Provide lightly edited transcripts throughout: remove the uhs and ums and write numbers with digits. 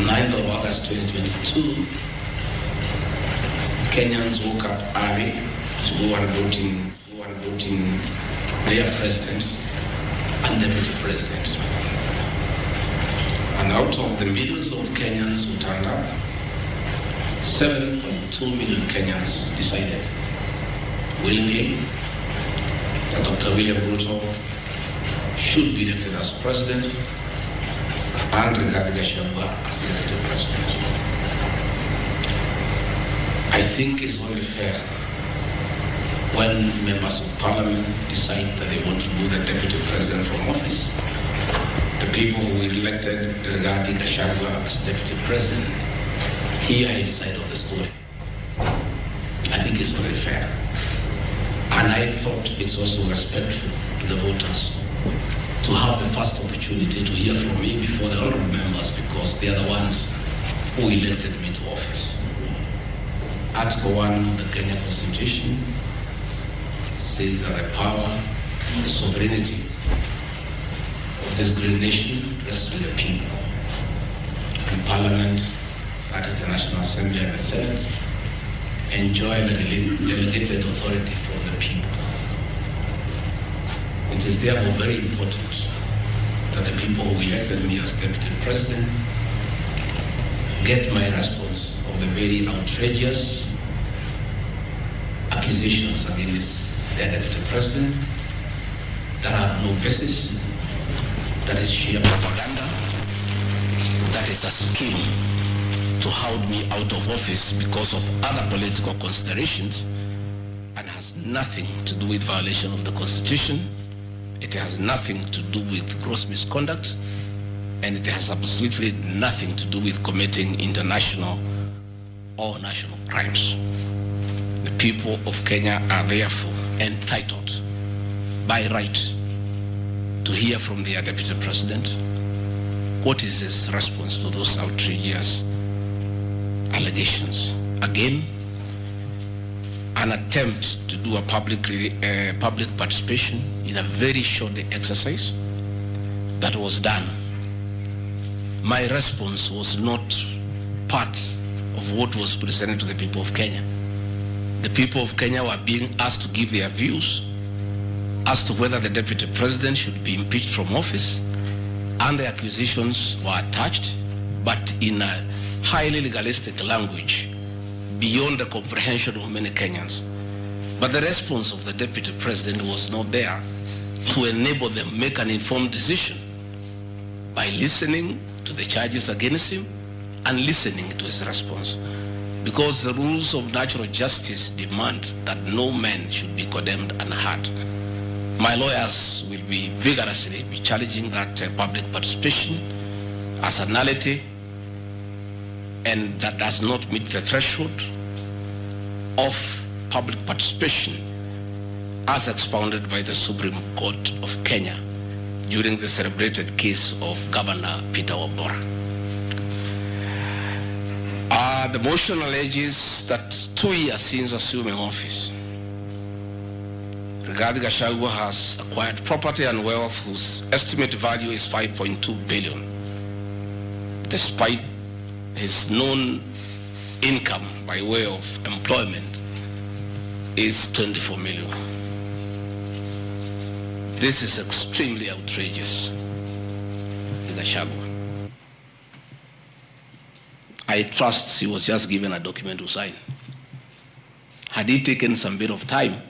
On 9th of August 2022, Kenyans woke up early to go and voting their president and deputy president. And out of the millions of Kenyans who turned up, 7.2 million Kenyans decided willingly that Dr. William Ruto should be elected as president and Rigathi Gachagua as elected president. I think it's only fair when members of parliament decide that they want to move the deputy president from office. The people who elected Rigathi Gachagua as deputy president hear his side of the story. I think it's only fair. And I thought it's also respectful to the voters to have the first opportunity to hear from me before the honorable members, because they are the ones who elected me to office. Article 1 of the Kenya Constitution says that the power, the sovereignty of this great nation rests with the people. In Parliament, that is the National Assembly and the Senate, enjoy the delegated authority from the people. It is therefore very important that the people who elected me as deputy president get my response of the very outrageous accusations against their deputy president that have no basis, that is sheer propaganda, that is a scheme to hold me out of office because of other political considerations, and has nothing to do with violation of the Constitution. It has nothing to do with gross misconduct, and it has absolutely nothing to do with committing international or national crimes. The people of Kenya are therefore entitled by right to hear from their deputy president what is his response to those outrageous allegations. Again, an attempt to do a public participation in a very short exercise that was done. My response was not part of what was presented to the people of Kenya. The people of Kenya were being asked to give their views as to whether the deputy president should be impeached from office, and the accusations were attached, but in a highly legalistic language beyond the comprehension of many Kenyans. But the response of the deputy president was not there to enable them make an informed decision by listening to the charges against him and listening to his response. Because the rules of natural justice demand that no man should be condemned unheard. My lawyers will be vigorously challenging that public participation as a nullity, and that does not meet the threshold of public participation as expounded by the Supreme Court of Kenya during the celebrated case of Governor Peter Wabora. The motion alleges that 2 years since assuming office, Rigathi Gachagua has acquired property and wealth whose estimated value is 5.2 billion, despite his known income by way of employment is 24 million. This is extremely outrageous, Gachagua. I trust he was just given a document to sign. Had he taken some bit of time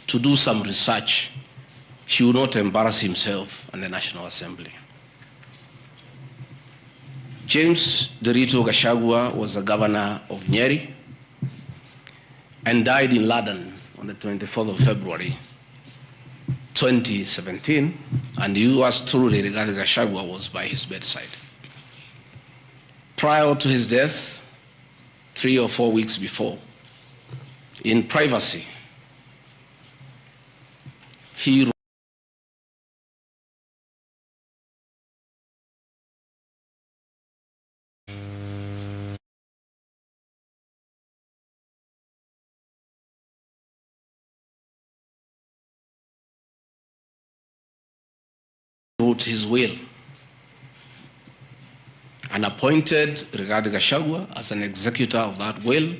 to do some research, he would not embarrass himself and the National Assembly. James Derito Gachagua was the governor of Nyeri and died in London on the 24th of February 2017, and yours truly, Rigathi Gachagua, was by his bedside. Prior to his death, 3 or 4 weeks before, in privacy, he wrote his will. and appointed Rigathi Gachagua as an executor of that will,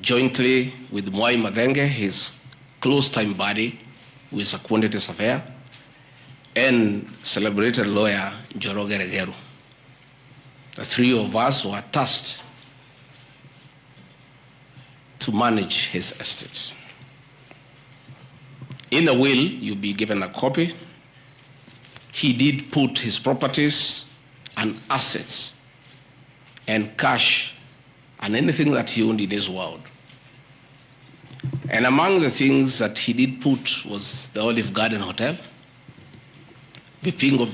jointly with Mwai Madenge, his close-time buddy, who is a quantity surveyor, and celebrated lawyer Njoroge Regeru. The three of us were tasked to manage his estate. In the will, you'll be given a copy. He did put his properties and assets and cash and anything that he owned in this world. And among the things that he did put was the Olive Garden Hotel, the Pingo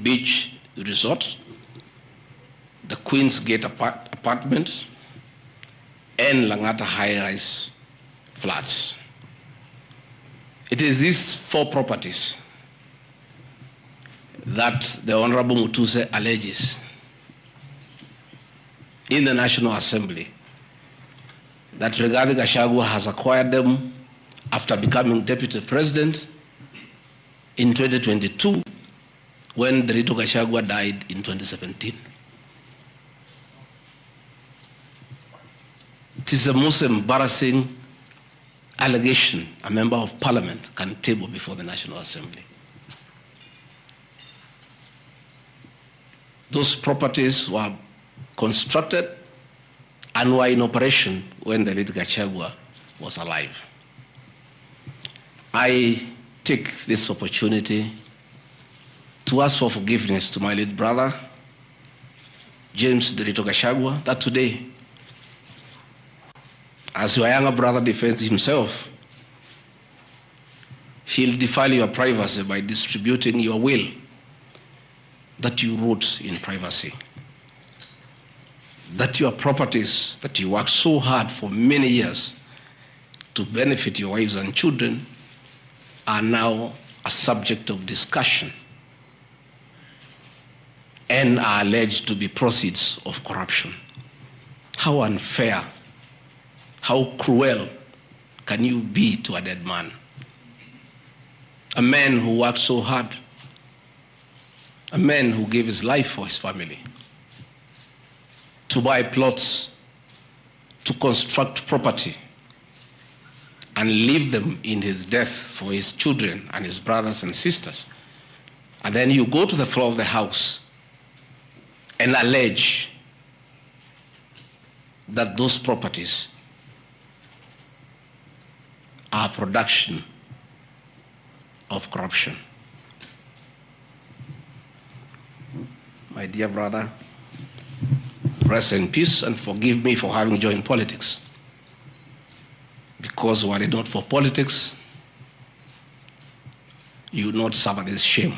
Beach Resort, the Queen's Gate apartment, and Langata high-rise flats. It is these four properties that the Honorable Mutuse alleges in the National Assembly that Rigathi Gachagua has acquired them after becoming Deputy President in 2022 when Rigathi Gachagua died in 2017. It is the most embarrassing allegation a member of parliament can table before the National Assembly. Those properties were constructed and were in operation when the late Gachagua was alive. I take this opportunity to ask for forgiveness to my late brother, James Derito Gachagua, that today, as your younger brother defends himself, he'll defile your privacy by distributing your will that you wrote in privacy. That your properties that you worked so hard for many years to benefit your wives and children are now a subject of discussion and are alleged to be proceeds of corruption. How unfair, how cruel can you be to a dead man? A man who worked so hard, a man who gave his life for his family, to buy plots, to construct property, and leave them in his death for his children and his brothers and sisters. And then you go to the floor of the House and allege that those properties are production of corruption. My dear brother, rest in peace and forgive me for having joined politics. Because were it not for politics, you would not suffer this shame.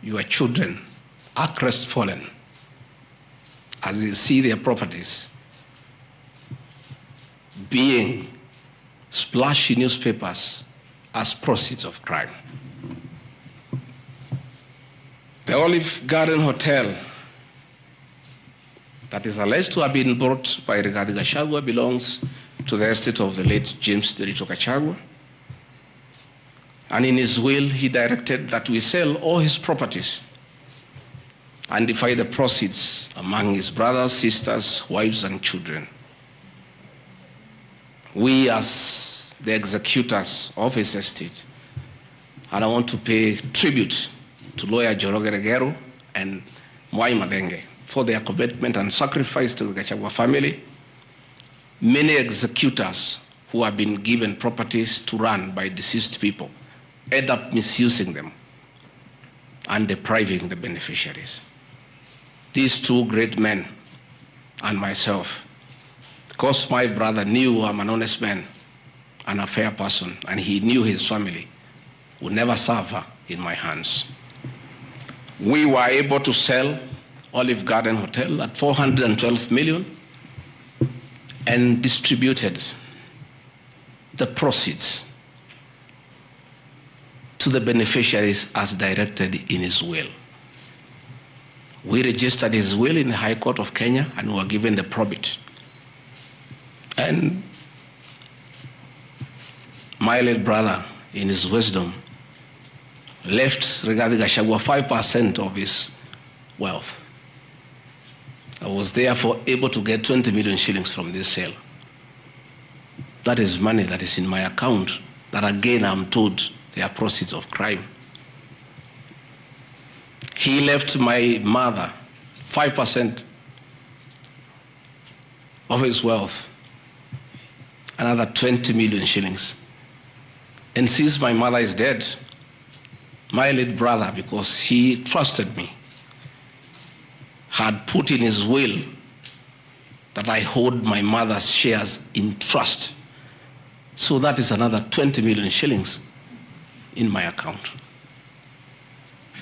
Your children are crestfallen as they see their properties being splashed in newspapers as proceeds of crime. The Olive Garden Hotel that is alleged to have been bought by Rigathi Gachagua belongs to the estate of the late James Derito Gachagua. And in his will, he directed that we sell all his properties and divide the proceeds among his brothers, sisters, wives, and children. We, as the executors of his estate, and I want to pay tribute to lawyer Njoroge Regeru and Mwai Madenge for their commitment and sacrifice to the Gachagua family. Many executors who have been given properties to run by deceased people end up misusing them and depriving the beneficiaries. These two great men and myself, because my brother knew I'm an honest man and a fair person, and he knew his family would never suffer in my hands. We were able to sell Olive Garden Hotel at 412 million and distributed the proceeds to the beneficiaries as directed in his will. We registered his will in the High Court of Kenya and were given the probate. And my late brother, in his wisdom, left Rigathi Gachagua 5% of his wealth. I was therefore able to get 20 million shillings from this sale. That is money that is in my account that again I'm told they are proceeds of crime. He left my mother 5% of his wealth, another 20 million shillings. And since my mother is dead, my late brother, because he trusted me, had put in his will that I hold my mother's shares in trust. So that is another 20 million shillings in my account.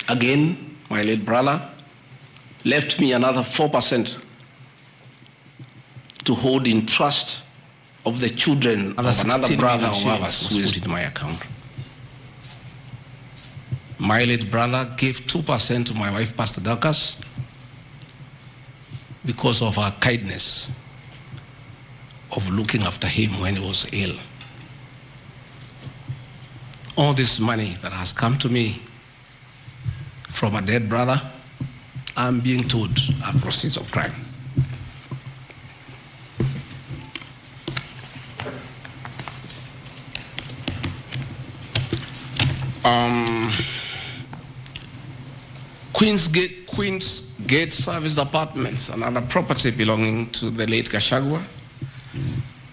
Again, my late brother left me another 4% to hold in trust of the children of another brother of ours who is in my account. My late brother gave 2% to my wife, Pastor Dorcas, because of her kindness of looking after him when he was ill. All this money that has come to me from a dead brother, I'm being told are proceeds of crime. Queen's Gate Service Apartments, another property belonging to the late Gachagua,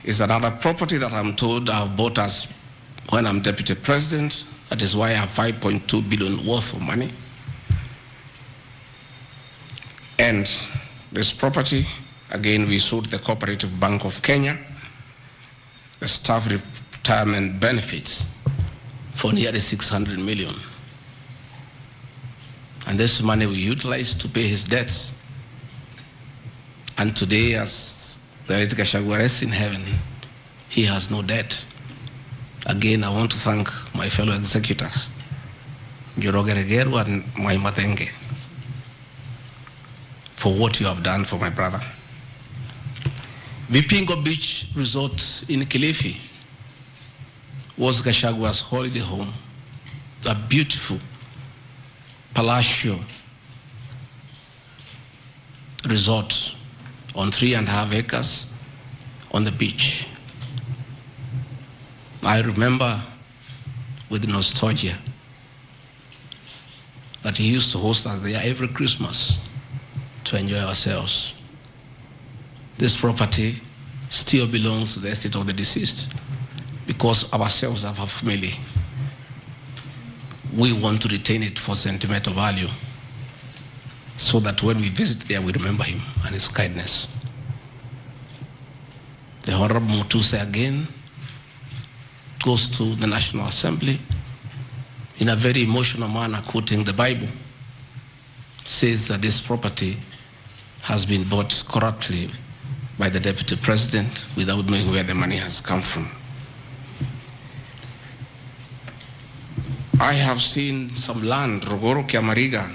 is another property that I'm told I've bought as when I'm deputy president. That is why I have 5.2 billion worth of money. And this property, again, we sold the Cooperative Bank of Kenya, the staff retirement benefits for nearly 600 million. And this money we utilized to pay his debts. And today, as the late Gachagua rests in heaven, he has no debt. Again, I want to thank my fellow executors, Njoroge Regeru and Maimatenge, for what you have done for my brother. Vipingo Beach Resort in Kilifi was Gachagua's holiday home, a beautiful palatial resort on 3.5 acres on the beach. I remember with nostalgia that he used to host us there every Christmas to enjoy ourselves. This property still belongs to the estate of the deceased because ourselves have a family. We want to retain it for sentimental value so that when we visit there, we remember him and his kindness. The Honorable Mutuse again goes to the National Assembly in a very emotional manner, quoting the Bible, says that this property has been bought corruptly by the Deputy President without knowing where the money has come from. I have seen some land, Rogoro Kiamariga,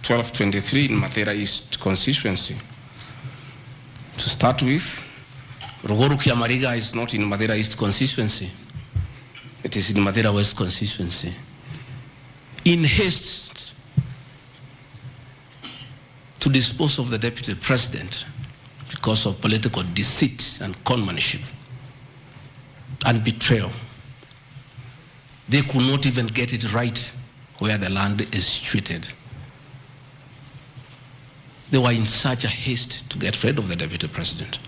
1223 in Mathera East constituency. To start with, Rogoro Kiamariga is not in Mathera East constituency. It is in Mathera West constituency. In haste to dispose of the Deputy President because of political deceit and conmanship and betrayal, they could not even get it right where the land is situated. They were in such a haste to get rid of the Deputy President.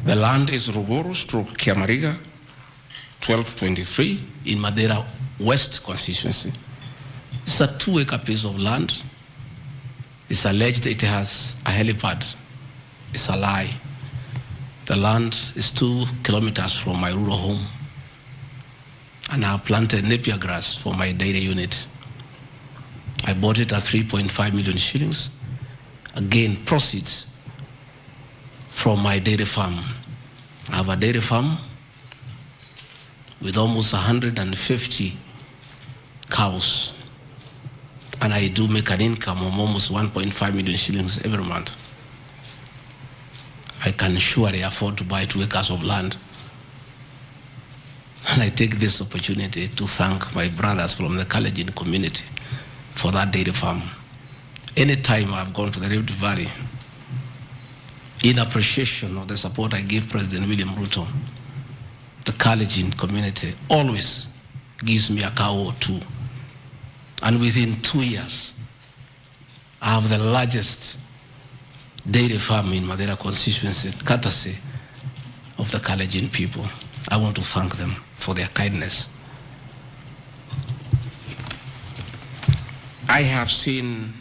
The land is Rogoro/Kiamariga, 1223 in Mathera West constituency. It's a 2-acre piece of land. It's alleged it has a helipad. It's a lie. The land is 2 kilometers from my rural home. And I have planted napier grass for my dairy unit. I bought it at 3.5 million shillings. Again, proceeds from my dairy farm. I have a dairy farm with almost 150 cows. And I do make an income of almost 1.5 million shillings every month. I can surely afford to buy 2 acres of land. And I take this opportunity to thank my brothers from the Kalenjin community for that dairy farm. Anytime I've gone to the Rift Valley, in appreciation of the support I gave President William Ruto, the Kalenjin community always gives me a cow or two. And within 2 years, I have the largest dairy farm in Madera constituency, courtesy of the Kalenjin people. I want to thank them for their kindness. I have seen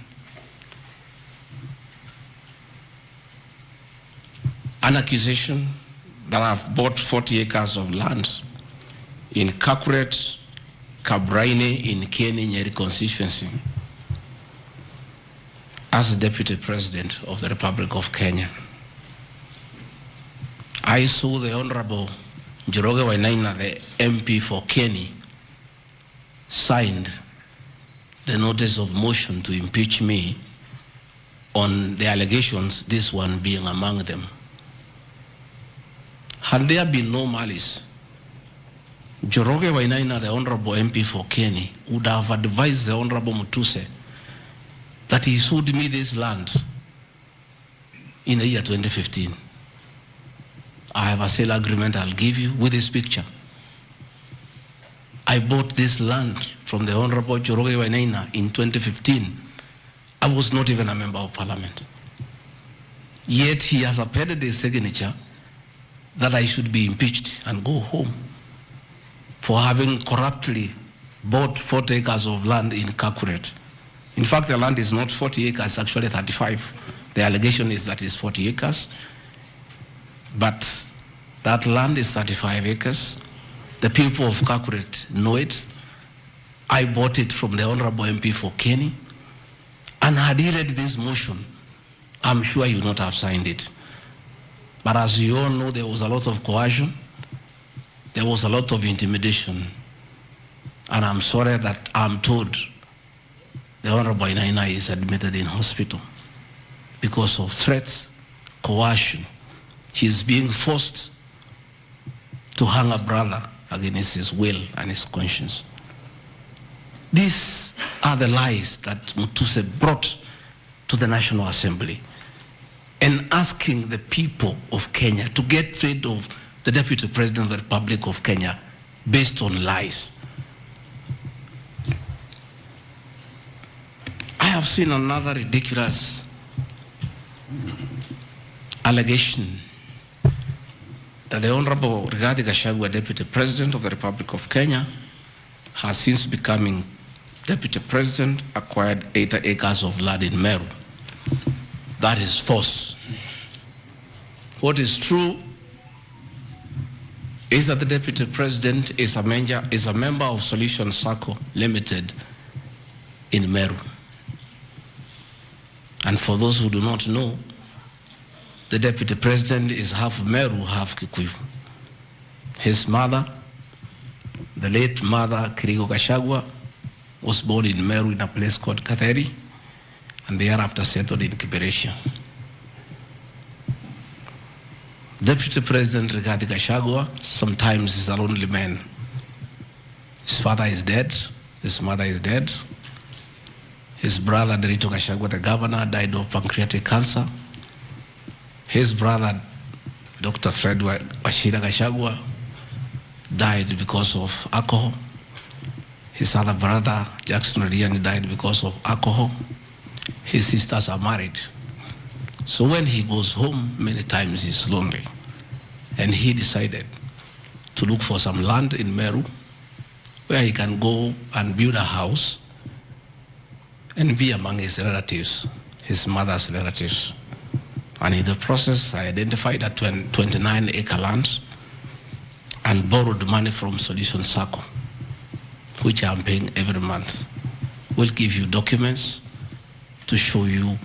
an accusation that I've bought 40 acres of land in Kakuret, Kabraine in Kenya, Nyeri constituency as Deputy President of the Republic of Kenya. I saw the Honorable Njoroge Wainaina, the MP for Kenya, signed the notice of motion to impeach me on the allegations, this one being among them. Had there been no malice, Njoroge Wainaina, the Honorable MP for Kenya, would have advised the Honorable Mutuse that he sold me this land in the year 2015. I have a sale agreement I'll give you with this picture. I bought this land from the Honorable Njoroge Wainaina in 2015. I was not even a member of parliament. Yet he has appended his signature that I should be impeached and go home for having corruptly bought 40 acres of land in Kakuret. In fact, the land is not 40 acres, actually 35. The allegation is that it's 40 acres. But that land is 35 acres. The people of Kakuret know it. I bought it from the Honorable MP for Kenya. And had he read this motion, I'm sure he would not have signed it. But as you all know, there was a lot of coercion. There was a lot of intimidation. And I'm sorry that I'm told the Honorable Wainaina is admitted in hospital because of threats, coercion. He's being forced to hang a brother against his will and his conscience. These are the lies that Mutuse brought to the National Assembly, and asking the people of Kenya to get rid of the Deputy President of the Republic of Kenya based on lies. I have seen another ridiculous allegation that the Honorable Rigathi Gachagua, Deputy President of the Republic of Kenya, has since becoming Deputy President, acquired 80 acres of land in Meru. That is false. What is true is that the Deputy President is a member of Solution Circle Limited in Meru. And for those who do not know, the Deputy President is half Meru, half Kikuyu. His mother, the late mother, Kirigo Gachagua, was born in Meru in a place called Katheri, and thereafter settled in Kiberesha. Deputy President Rigathi Gachagua sometimes is a lonely man. His father is dead, his mother is dead. His brother, Derito Gachagua, the governor, died of pancreatic cancer. His brother, Dr. Fred Wachira Gachagua, died because of alcohol. His other brother, Jackson Riani, died because of alcohol. His sisters are married. So when he goes home, many times he's lonely. And he decided to look for some land in Meru where he can go and build a house and be among his relatives, his mother's relatives. And in the process, I identified a 29-acre land and borrowed money from Solution Circle, which I'm paying every month. We'll give you documents to show you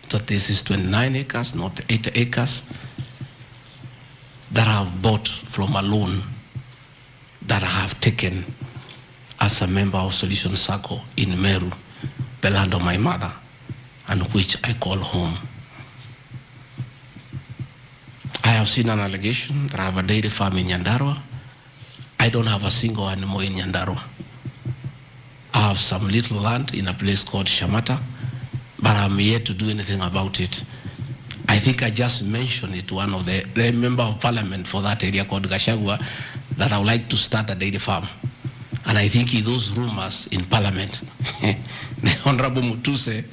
that this is 29 acres, not 80 acres, that I have bought from a loan that I have taken as a member of Solution Circle in Meru, the land of my mother, and which I call home. I have seen an allegation that I have a dairy farm in Nyandarua. I don't have a single animal in Nyandarua. I have some little land in a place called Shamata, but I'm yet to do anything about it. I think I just mentioned it to one of the member of parliament for that area called Gachagua that I would like to start a dairy farm. And I think in those rumors in parliament, the Honorable Mutuse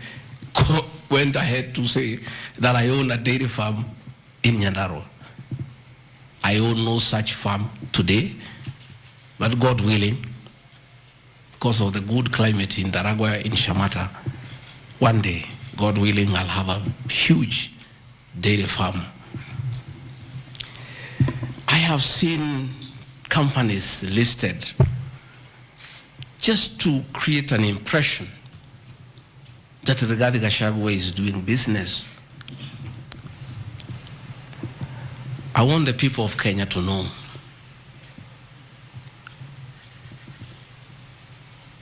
went ahead to say that I own a dairy farm in Nyandarua. I own no such farm today, but God willing, because of the good climate in Daragwa, in Shamata, one day, God willing, I'll have a huge dairy farm. I have seen companies listed just to create an impression that Rigathi Gachagua is doing business. I want the people of Kenya to know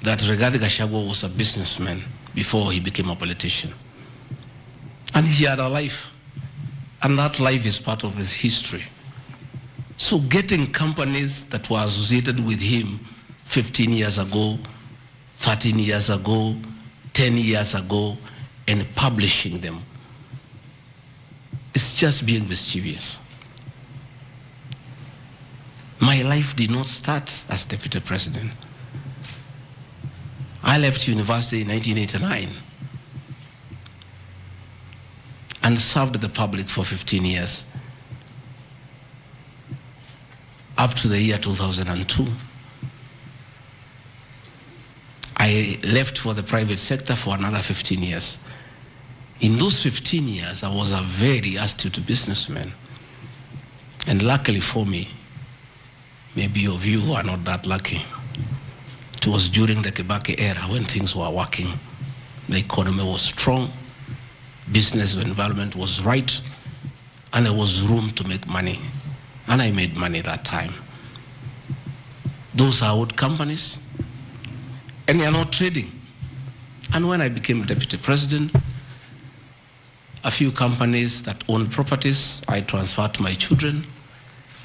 that Rigathi Gachagua was a businessman before he became a politician. And he had a life, and that life is part of his history. So getting companies that were associated with him 15 years ago, 13 years ago, 10 years ago, and publishing them, it's just being mischievous. My life did not start as deputy president. I left university in 1989 and served the public for 15 years, up to the year 2002. I left for the private sector for another 15 years. In those 15 years, I was a very astute businessman. And luckily for me, maybe of you who are not that lucky, it was during the Kibaki era when things were working. The economy was strong, business environment was right, and there was room to make money. And I made money that time. Those are old companies, and they are not trading. And when I became deputy president, a few companies that owned properties, I transferred to my children,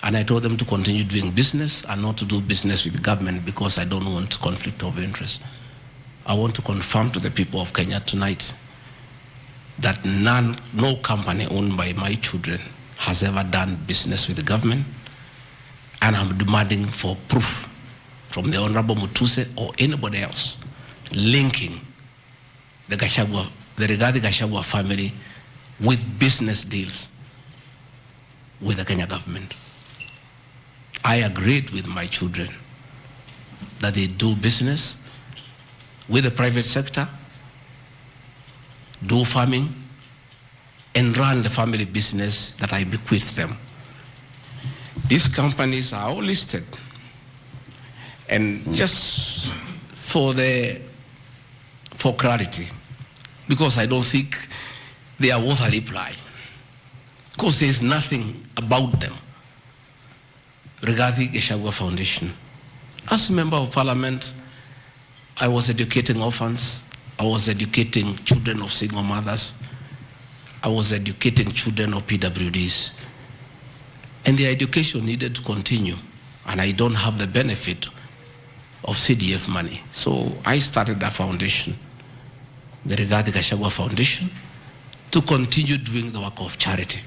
and I told them to continue doing business and not to do business with the government because I don't want conflict of interest. I want to confirm to the people of Kenya tonight that no company owned by my children has ever done business with the government, and I'm demanding for proof from the Honorable Mutuse or anybody else linking the Rigathi Gachagua family with business deals with the Kenya government. I agreed with my children that they do business with the private sector, do farming, and run the family business that I bequeathed them. These companies are all listed. And just for clarity, because I don't think they are worth a reply, because there's nothing about them. Rigathi Gachagua Foundation. As a member of parliament, I was educating orphans, I was educating children of single mothers, I was educating children of PWDs. And the education needed to continue, and I don't have the benefit of CDF money. So I started a foundation, the Rigathi Gachagua Foundation, to continue doing the work of charity.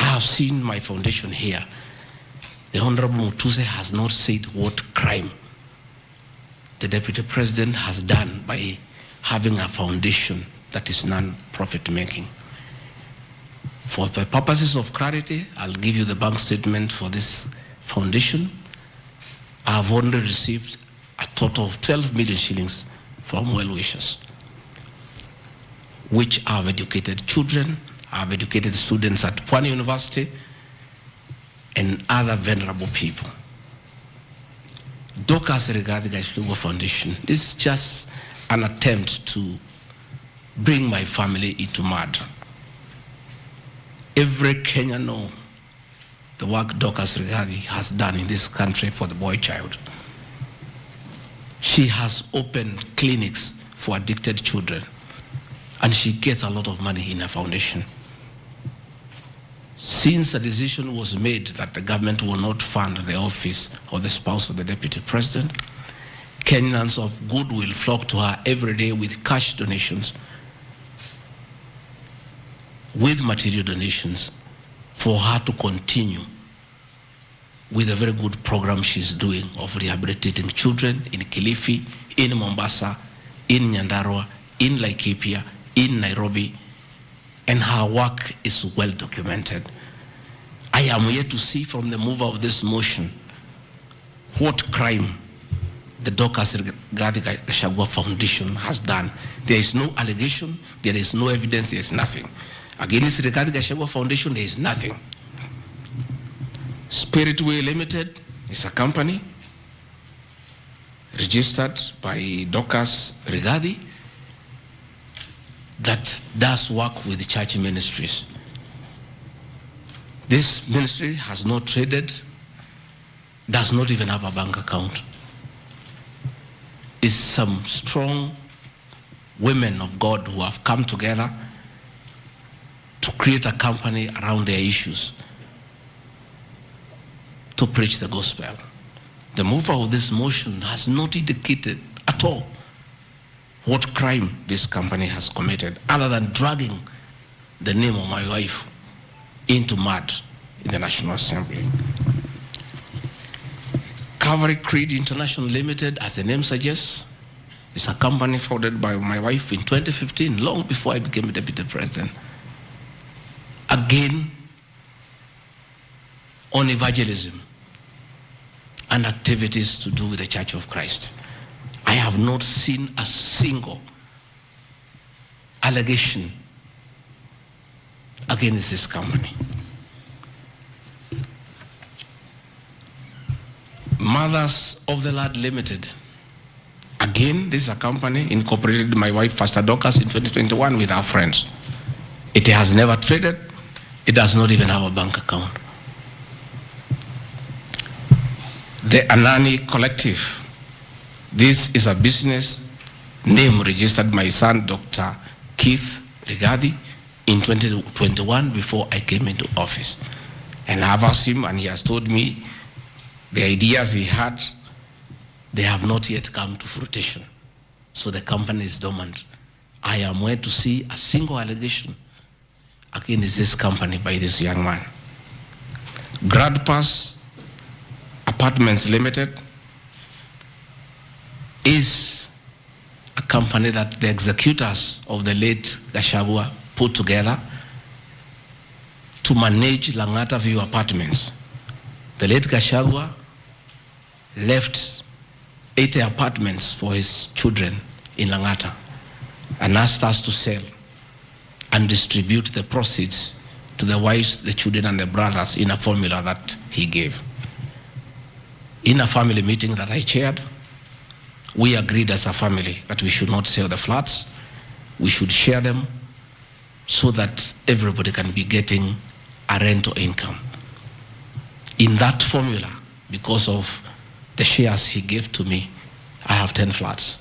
I have seen my foundation here. The Honorable Mutuse has not said what crime the Deputy President has done by having a foundation that is non-profit making. For the purposes of clarity, I'll give you the bank statement for this foundation. I have only received a total of 12 million shillings from well-wishers, which have educated children, have educated students at Pwani University, and other venerable people. Dorcas Rigathi Gachagua Foundation, this is just an attempt to bring my family into mud. Every Kenyan knows the work Dorcas Rigathi has done in this country for the boy child. She has opened clinics for addicted children, and she gets a lot of money in her foundation. Since the decision was made that the government will not fund the office of the spouse of the Deputy President, Kenyans of goodwill flock to her every day with cash donations with material donations for her to continue with a very good program she's doing of rehabilitating children in Kilifi, in Mombasa, in Nyandarua, in Laikipia, in Nairobi, and her work is well documented. I am yet to see from the mover of this motion what crime the Rigathi Gachagua Foundation has done. There is no allegation, there is no evidence, there is nothing. Against Rigathi Gachagua Foundation, there is nothing. Spiritway Limited is a company registered by Dorcas Rigathi that does work with the church ministries. This ministry has not traded, does not even have a bank account. It's some strong women of God who have come together to create a company around their issues to preach the gospel. The mover of this motion has not indicated at all what crime this company has committed other than dragging the name of my wife into mud in the National Assembly. Calvary Creed International Limited, as the name suggests, is a company founded by my wife in 2015, long before I became a deputy president. Again, on evangelism and activities to do with the Church of Christ. I have not seen a single allegation against this company. Mothers of the Lord Limited. Again, this is a company incorporated by my wife, Pastor Dorcas, in 2021 with our friends. It has never traded. It does not even have a bank account. The Anani Collective. This is a business name registered by my son, Dr. Keith Rigathi, in 2021 before I came into office. And I've asked him, and he has told me the ideas he had, they have not yet come to fruition. So the company is dormant. I am yet to see a single allegation against this company by this young man. Grad Pass Apartments Limited is a company that the executors of the late Gachagua put together to manage Langata View Apartments. The late Gachagua left 80 apartments for his children in Langata and asked us to sell and distribute the proceeds to the wives, the children, and the brothers in a formula that he gave. In a family meeting that I chaired, we agreed as a family that we should not sell the flats. We should share them so that everybody can be getting a rental income. In that formula, because of the shares he gave to me, I have 10 flats.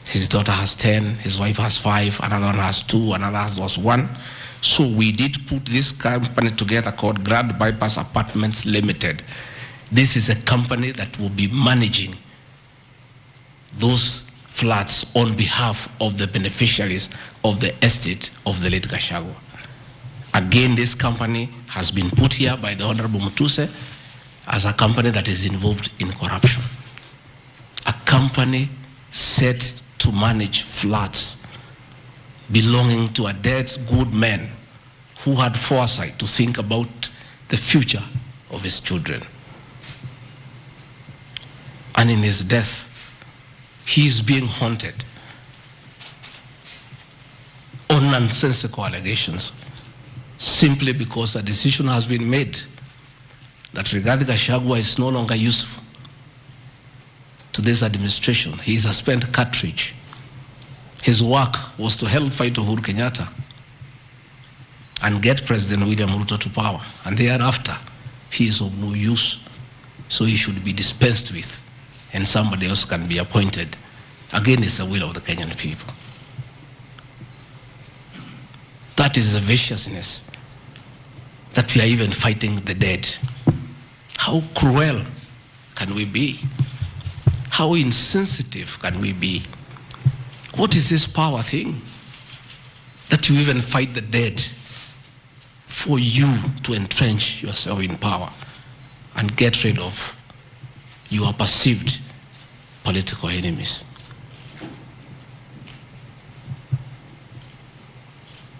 His daughter has 10, his wife has 5, another one has 2, another has 1. So we did put this company together called Grand Bypass Apartments Limited. This is a company that will be managing those flats on behalf of the beneficiaries of the estate of the late Gachagua. Again, this company has been put here by the Honorable Mutuse as a company that is involved in corruption. A company set to manage flats belonging to a dead good man who had foresight to think about the future of his children. And in his death, he is being haunted on nonsensical allegations simply because a decision has been made that Rigathi Gachagua is no longer useful to this administration. He is a spent cartridge. His work was to help fight Uhuru Kenyatta and get President William Ruto to power. And thereafter, he is of no use. So he should be dispensed with, and somebody else can be appointed against the will of the Kenyan people. That is the viciousness that we are even fighting the dead. How cruel can we be? How insensitive can we be? What is this power thing? that you even fight the dead for you to entrench yourself in power and get rid of your perceived political enemies.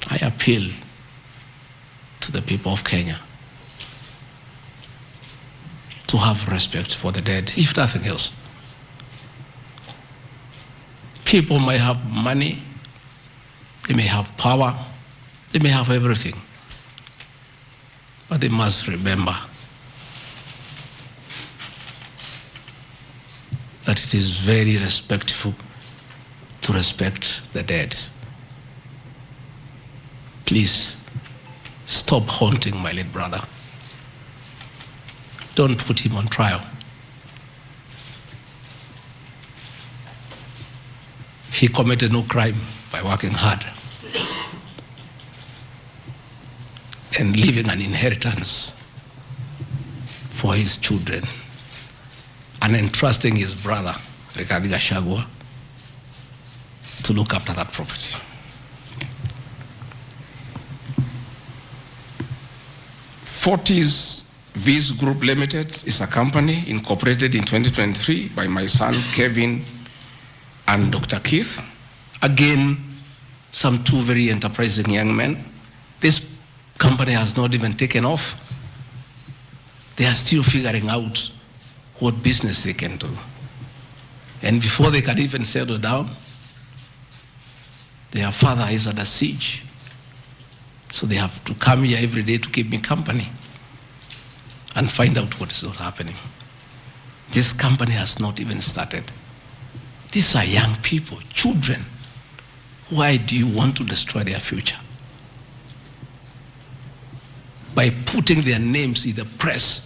I appeal to the people of Kenya to have respect for the dead, if nothing else. People may have money, they may have power, they may have everything, but they must remember that it is very respectful to respect the dead. Please stop haunting my late brother. Don't put him on trial. He committed no crime by working hard and leaving an inheritance for his children and entrusting his brother, Rigathi Gachagua, to look after that property. Fortis Viz Group Limited is a company incorporated in 2023 by my son Kevin and Dr. Keith. Again, some two very enterprising young men. This company has not even taken off. They are still figuring out what business they can do. And before they can even settle down, their father is under siege. So they have to come here every day to keep me company and find out what is not happening. This company has not even started. These are young people, children. Why do you want to destroy their future? By putting their names in the press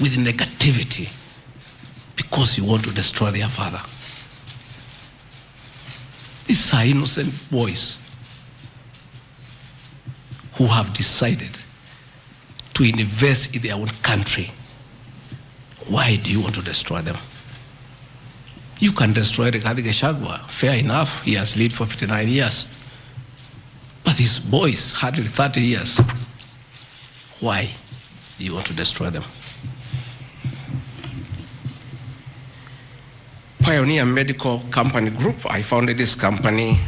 with negativity because you want to destroy their father. These are innocent boys who have decided to invest in their own country. Why do you want to destroy them? You can destroy Rigathi Gachagua, fair enough, he has led for 59 years. But these boys, hardly 30 years. Why do you want to destroy them? Pioneer Medical Company Group, I founded this company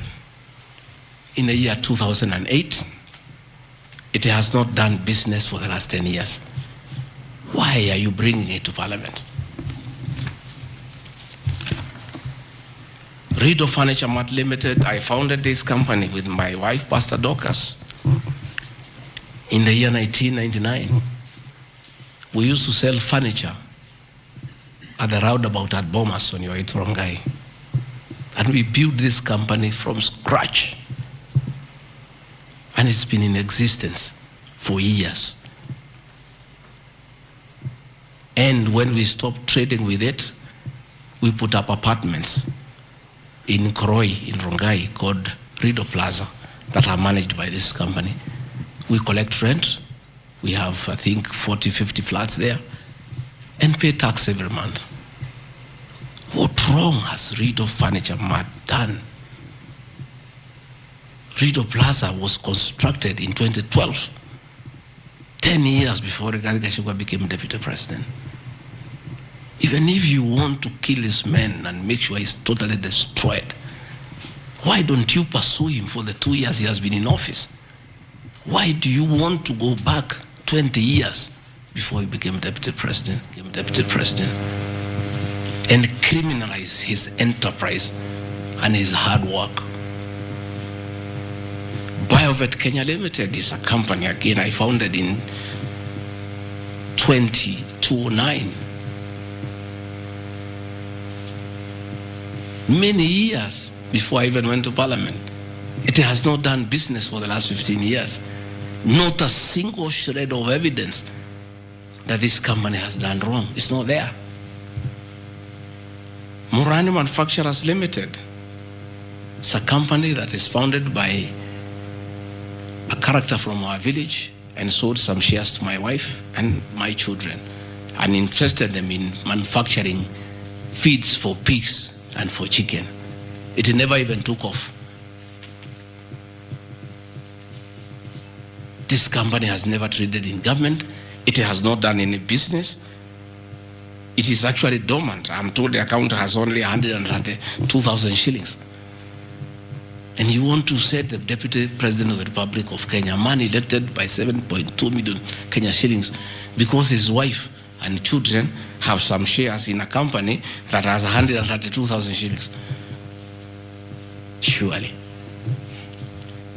in the year 2008. It has not done business for the last 10 years. Why are you bringing it to Parliament? Rido Furniture Mart Limited, I founded this company with my wife, Pastor Dorcas, in the year 1999. We used to sell furniture at the roundabout at Bomas on your way to Rongai. And we built this company from scratch. And it's been in existence for years. And when we stopped trading with it, we put up apartments in Koroi, in Rongai, called Rido Plaza, that are managed by this company. We collect rent. We have, I think, 40, 50 flats there, and pay tax every month. What wrong has Rido Furniture Mart done? Rido Plaza was constructed in 2012, 10 years before Rigathi Gachagua became deputy president. Even if you want to kill this man and make sure he's totally destroyed, why don't you pursue him for the 2 years he has been in office? Why do you want to go back 20 years before he became deputy president, and criminalize his enterprise and his hard work? Biovet Kenya Limited is a company, again, I founded in 2009. Many years before I even went to Parliament. It has not done business for the last 15 years. Not a single shred of evidence that this company has done wrong. It's not there. Murani Manufacturers Limited. It's a company that is founded by a character from our village and sold some shares to my wife and my children and interested them in manufacturing feeds for pigs and for chicken. It never even took off. This company has never traded in government. It has not done any business. It is actually dormant. I'm told the account has only 132,000 shillings. And you want to set the Deputy President of the Republic of Kenya, a man elected by 7.2 million Kenya shillings, because his wife and children have some shares in a company that has 132,000 shillings. Surely.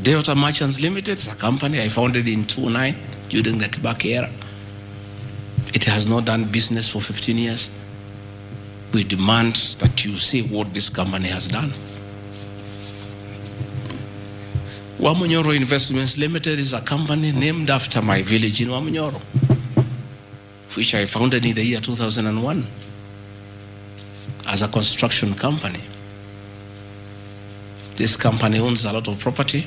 Delta Merchants Limited is a company I founded in 2009 during the Kibaki era. It has not done business for 15 years. We demand that you see what this company has done. Wamunyoro Investments Limited is a company named after my village in Wamunyoro, which I founded in the year 2001 as a construction company. This company owns a lot of property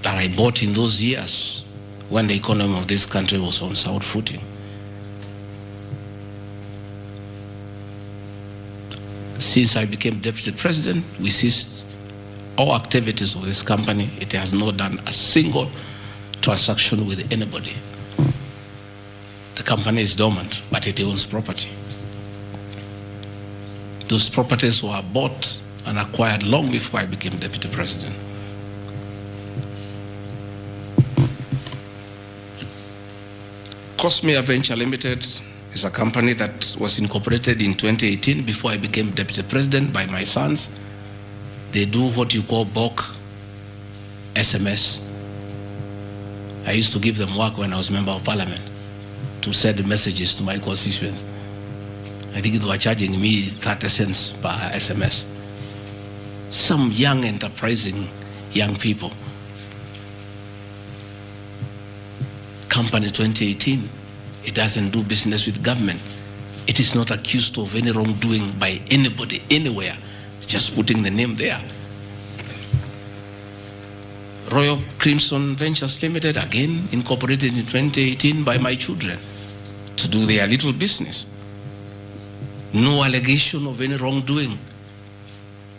that I bought in those years when the economy of this country was on sound footing. Since I became Deputy President, we ceased all activities of this company. It has not done a single transaction with anybody. The company is dormant, but it owns property. Those properties were bought and acquired long before I became Deputy President. Cosmea Venture Limited is a company that was incorporated in 2018 before I became Deputy President by my sons. They do what you call bulk SMS. I used to give them work when I was Member of Parliament to send messages to my constituents. I think they were charging me 30 cents per SMS. Some young, enterprising young people. Company 2018, it doesn't do business with government. It is not accused of any wrongdoing by anybody, anywhere. It's just putting the name there. Royal Crimson Ventures Limited, again incorporated in 2018 by my children to do their little business. No allegation of any wrongdoing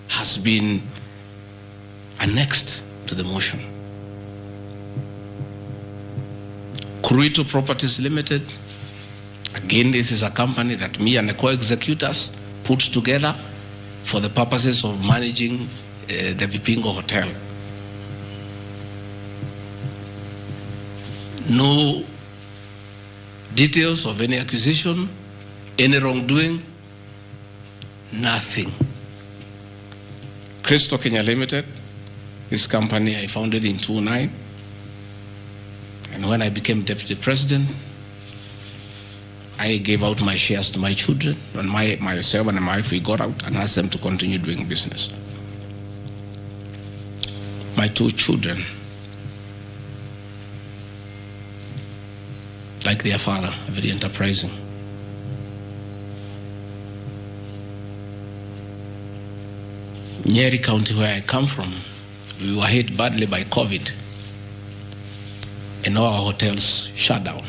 has been annexed to the motion. Kurito Properties Limited, again, this is a company that me and the co-executors put together for the purposes of managing the Vipingo Hotel. No details of any accusation, any wrongdoing, nothing. Cristo Kenya Limited, this company I founded in 2009. And when I became Deputy President, I gave out my shares to my children, and myself and my wife, we got out and asked them to continue doing business. My two children, like their father, very enterprising. Nyeri County, where I come from, we were hit badly by COVID, and all our hotels shut down.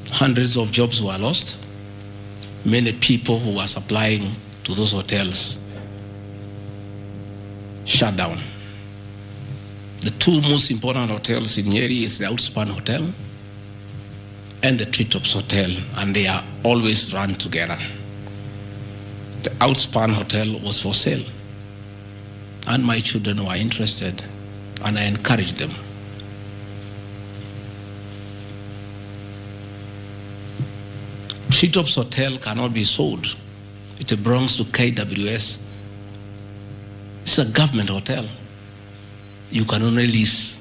Hundreds of jobs were lost. Many people who were supplying to those hotels shut down. The two most important hotels in Nyeri is the Outspan Hotel and the Treetops Hotel, and they are always run together. The Outspan Hotel was for sale, and my children were interested, and I encouraged them. Treetops Hotel cannot be sold. It belongs to KWS. It's a government hotel. You can only lease.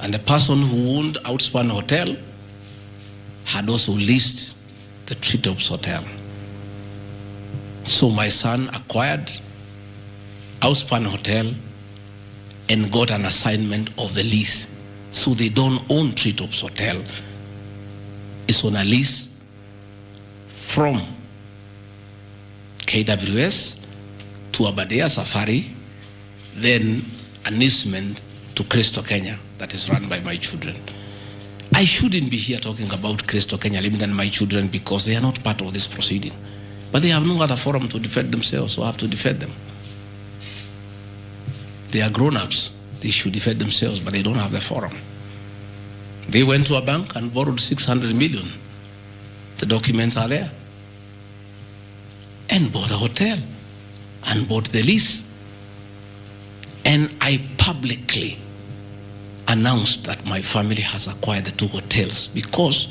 And the person who owned Outspan Hotel had also leased the Treetops Hotel. So my son acquired Outspan Hotel and got an assignment of the lease. So they don't own Treetops Hotel. It's on a lease from KWS to Aberdare Safari, then an easement to Cristo Kenya that is run by my children. I shouldn't be here talking about Cristo Kenya Limited and my children because they are not part of this proceeding. But they have no other forum to defend themselves, so I have to defend them. They are grown-ups. They should defend themselves, but they don't have the forum. They went to a bank and borrowed 600 million. The documents are there. And bought a hotel and bought the lease. And I publicly announced that my family has acquired the 2 hotels because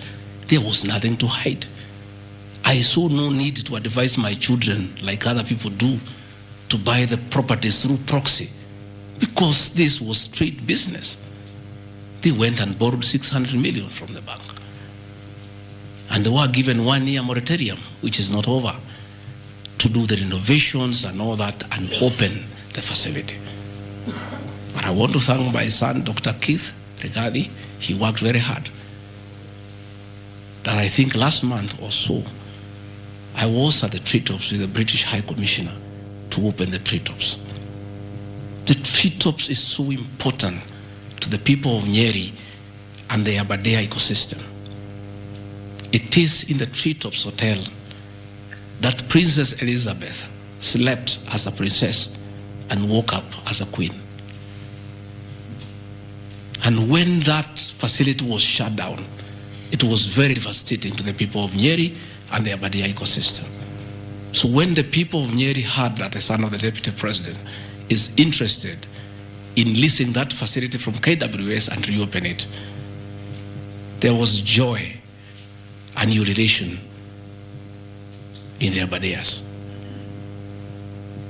there was nothing to hide. I saw no need to advise my children, like other people do, to buy the properties through proxy because this was straight business. They went and borrowed 600 million from the bank. And they were given 1-year moratorium, which is not over, to do the renovations and all that and open the facility. But I want to thank my son, Dr. Keith Rigathi. He worked very hard. That I think last month or so, I was at the treetops with the British High Commissioner to open the treetops. The treetops is so important to the people of Nyeri and the Aberdare ecosystem. It is in the treetops hotel that Princess Elizabeth slept as a princess and woke up as a queen. And when that facility was shut down, it was very devastating to the people of Nyeri and the Aberdare ecosystem. So when the people of Nyeri heard that the son of the deputy president is interested in leasing that facility from KWS and reopen it, there was joy and jubilation in the Aberdares.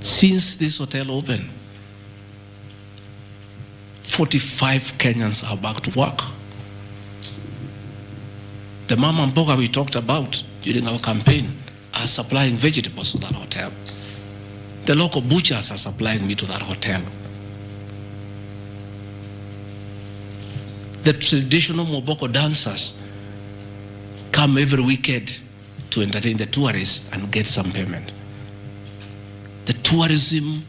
Since this hotel opened, 45 Kenyans are back to work. The mama mboga we talked about during our campaign are supplying vegetables to that hotel. The local butchers are supplying meat to that hotel. The traditional Moboko dancers come every weekend to entertain the tourists and get some payment. The tourism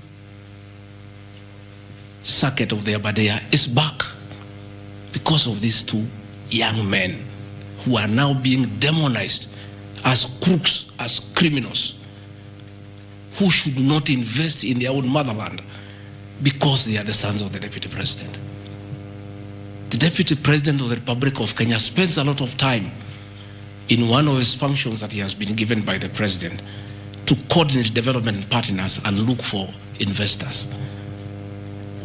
circuit of the Aberdare is back because of these 2 young men who are now being demonized as crooks, as criminals, who should not invest in their own motherland because they are the sons of the deputy president. The deputy president of the Republic of Kenya spends a lot of time in one of his functions that he has been given by the president to coordinate development partners and look for investors.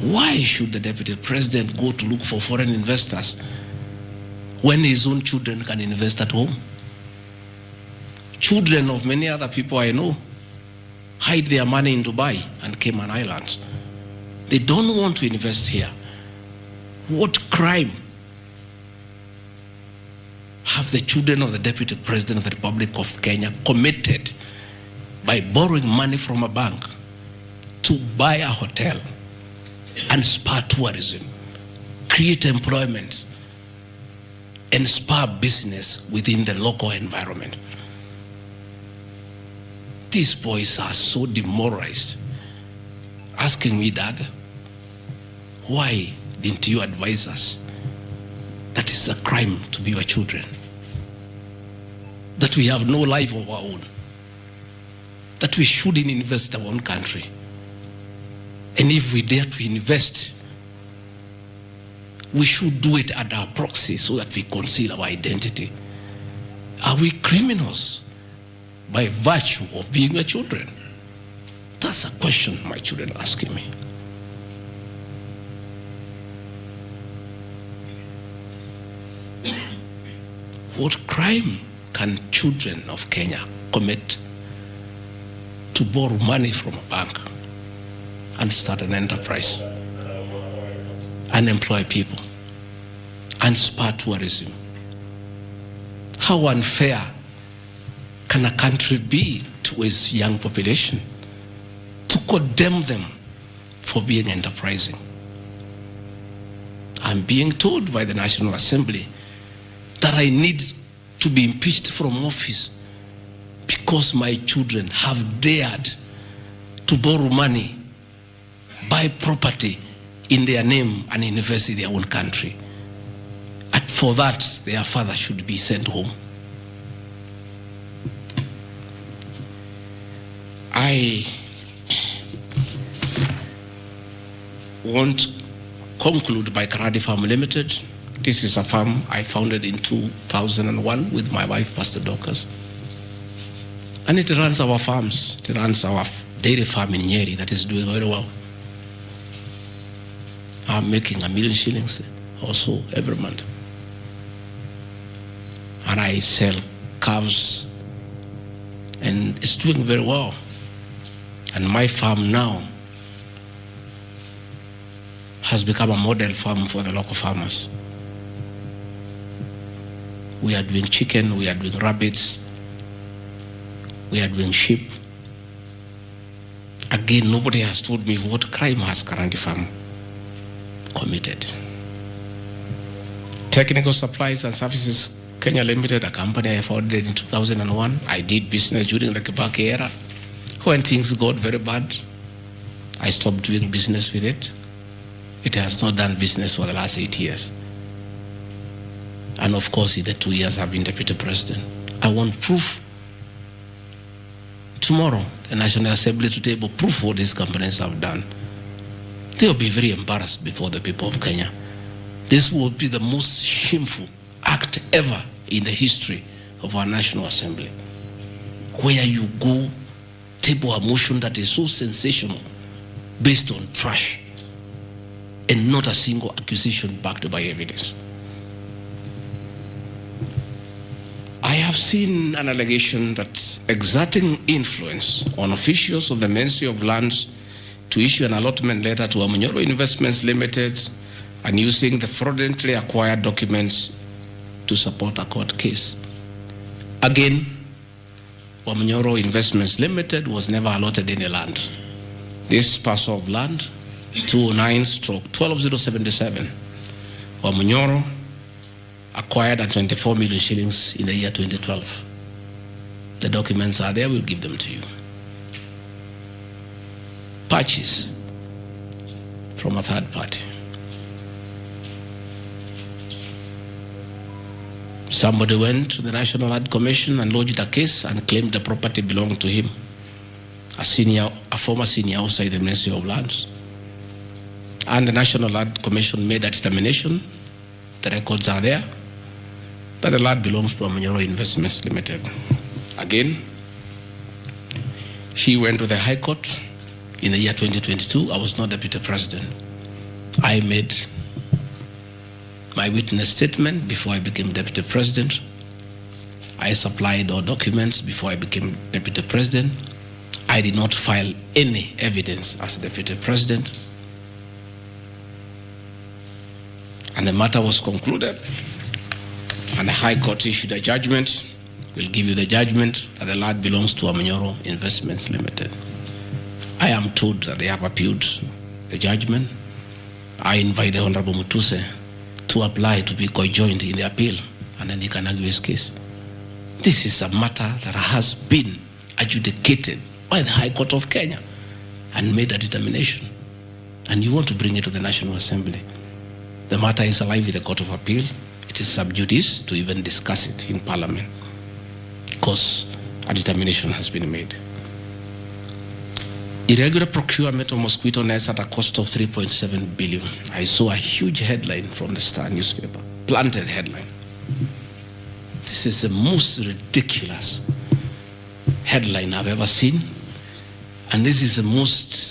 Why should the deputy president go to look for foreign investors when his own children can invest at home? Children of many other people I know hide their money in Dubai and Cayman Islands. They don't want to invest here. What crime have the children of the deputy president of the Republic of Kenya committed by borrowing money from a bank to buy a hotel and spur tourism, create employment, and spur business within the local environment? These boys are so demoralized, asking me, Dad, why didn't you advise us that it's a crime to be your children, that we have no life of our own, that we shouldn't invest in our own country, and if we dare to invest, we should do it at our proxy so that we conceal our identity? Are we criminals by virtue of being your children? That's a question my children are asking me. What crime can children of Kenya commit to borrow money from a bank and start an enterprise and employ people and spur tourism? How unfair can a country be to its young population to condemn them for being enterprising? I'm being told by the National Assembly that I need to be impeached from office because my children have dared to borrow money, buy property in their name and invest in their own country. And for that, their father should be sent home. won't conclude by Karadi Farm Limited. This is a farm I founded in 2001 with my wife, Pastor Dorcas. And it runs our farms. It runs our dairy farm in Nyeri that is doing very well. I'm making $1 million shillings or so every month. And I sell calves, and it's doing very well. And my farm now has become a model farm for the local farmers. We are doing chicken, we are doing rabbits, we are doing sheep. Again, nobody has told me what crime has Karandi Farm committed. Technical Supplies and Services Kenya Limited, a company I founded in 2001. I did business during the Kibaki era. When things got very bad, I stopped doing business with it. It has not done business for the last 8 years. And of course, in the 2 years I've been deputy president. I want proof. Tomorrow, the National Assembly to table proof what these companies have done. They'll be very embarrassed before the people of Kenya. This will be the most shameful act ever in the history of our National Assembly, where you go table a motion that is so sensational based on trash and not a single accusation backed by evidence. I have seen an allegation that exerting influence on officials of the Ministry of Lands to issue an allotment letter to Amunyoro Investments Limited and using the fraudulently acquired documents to support a court case. Again, Amunyoro Investments Limited was never allotted any land. This parcel of land, 209/12077, Amunyoro acquired at 24 million shillings in the year 2012. The documents are there, we'll give them to you. Purchase from a third party. Somebody went to the National Land Commission and lodged a case and claimed the property belonged to him, a former senior outside the Ministry of Lands. And the National Land Commission made a determination, the records are there, that the land belongs to Amunyoro Investments Limited. Again, he went to the High Court in the year 2022. I was not deputy president. I made my witness statement before I became deputy president. I supplied all documents before I became deputy president. I did not file any evidence as deputy president. And the matter was concluded. And the High Court issued a judgment. We'll give you the judgment that the land belongs to Amunyoro Investments Limited. I am told that they have appealed the judgment. I invite the Honorable Mutuse to apply to be co-joined in the appeal, and then he can argue his case. This is a matter that has been adjudicated by the High Court of Kenya and made a determination. And you want to bring it to the National Assembly. The matter is alive with the Court of Appeal. It is sub judice to even discuss it in Parliament because a determination has been made. Irregular procurement of mosquito nets at a cost of 3.7 billion. I saw a huge headline from the Star newspaper, planted headline. This is the most ridiculous headline I've ever seen. And this is the most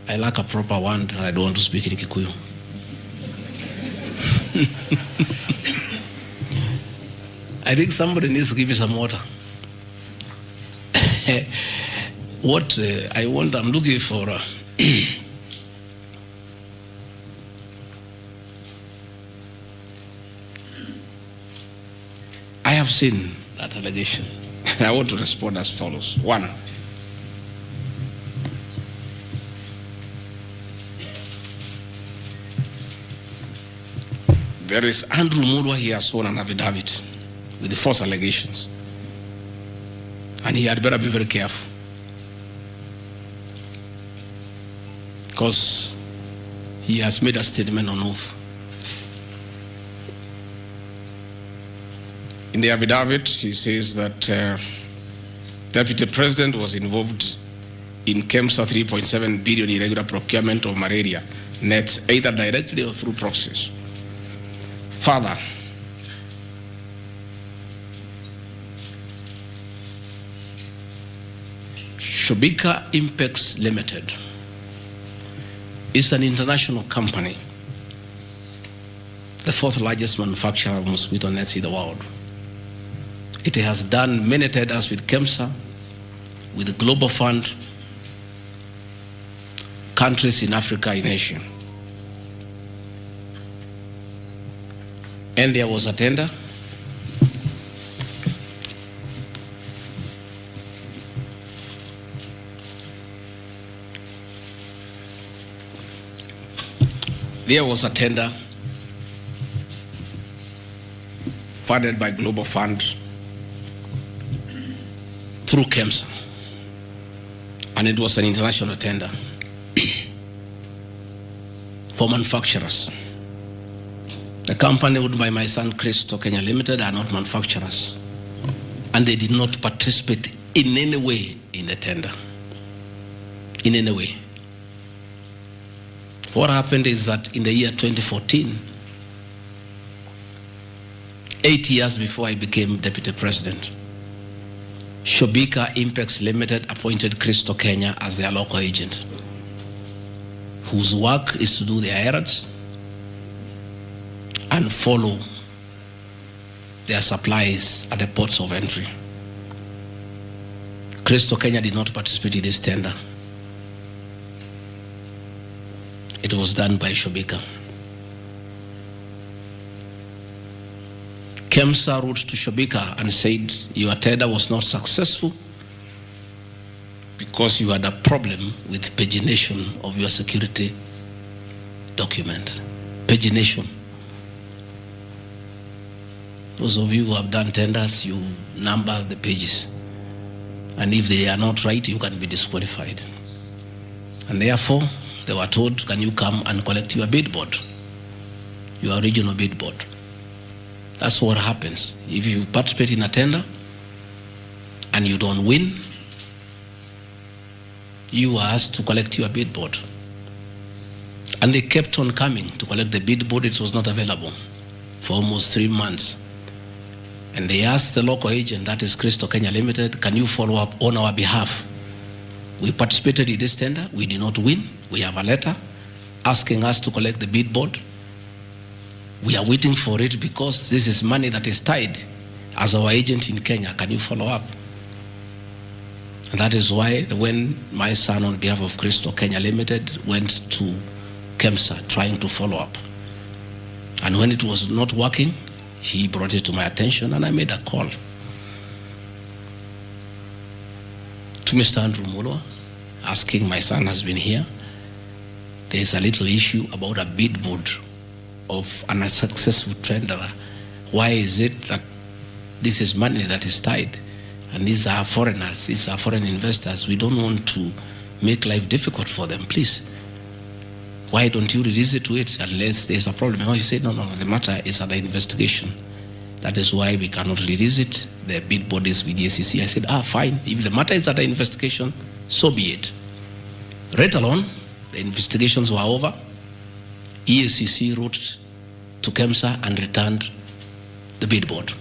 I lack a proper one, and I don't want to speak in Kikuyu. I think somebody needs to give me some water. What I'm looking for. I have seen that allegation, and I want to respond as follows. One, there is Andrew Mulwa, he has sworn an affidavit with the false allegations. And he had better be very careful. Because he has made a statement on oath. In the affidavit, he says that Deputy President was involved in KEMSA 3.7 billion irregular procurement of malaria nets, either directly or through proxies. Further, Shobika Impex Limited is an international company, the fourth largest manufacturer of mosquito nets in the world. It has done many tenders with KEMSA, with the Global Fund, countries in Africa, in Asia. And there was a tender. There was a tender funded by Global Fund through KEMSA, and it was an international tender for manufacturers. The company owned by my son Christo Kenya Limited are not manufacturers, and they did not participate in any way in the tender. In any way. What happened is that in the year 2014, 8 years before I became Deputy President, Shobika Impex Limited appointed Christo Kenya as their local agent, whose work is to do their errands and follow their supplies at the ports of entry. Christo Kenya did not participate in this tender. It was done by Shobika. KEMSA wrote to Shobika and said, your tender was not successful because you had a problem with pagination of your security document. Pagination. Those of you who have done tenders, you number the pages. And if they are not right, you can be disqualified. And therefore, they were told, can you come and collect your bid board, your original bid board? That's what happens. If you participate in a tender and you don't win, you are asked to collect your bid board. And they kept on coming to collect the bid board. It was not available for almost 3 months. And they asked the local agent, that is Christo Kenya Limited, can you follow up on our behalf? We participated in this tender. We did not win. We have a letter asking us to collect the bid board. We are waiting for it because this is money that is tied as our agent in Kenya. Can you follow up? And that is why when my son on behalf of Christo Kenya Limited went to KEMSA trying to follow up. And when it was not working, he brought it to my attention and I made a call to Mr. Andrew Mulwa, asking, my son has been here. There's a little issue about a bid board of an unsuccessful tenderer. Why is it that this is money that is tied? And these are foreigners, these are foreign investors. We don't want to make life difficult for them. Please, why don't you release it to it unless there's a problem? And he said, no, the matter is under investigation. That is why we cannot release it. The bid board is with the SEC. I said, fine. If the matter is under investigation, so be it. Right along, the investigations were over. EACC wrote to KEMSA and returned the bid board.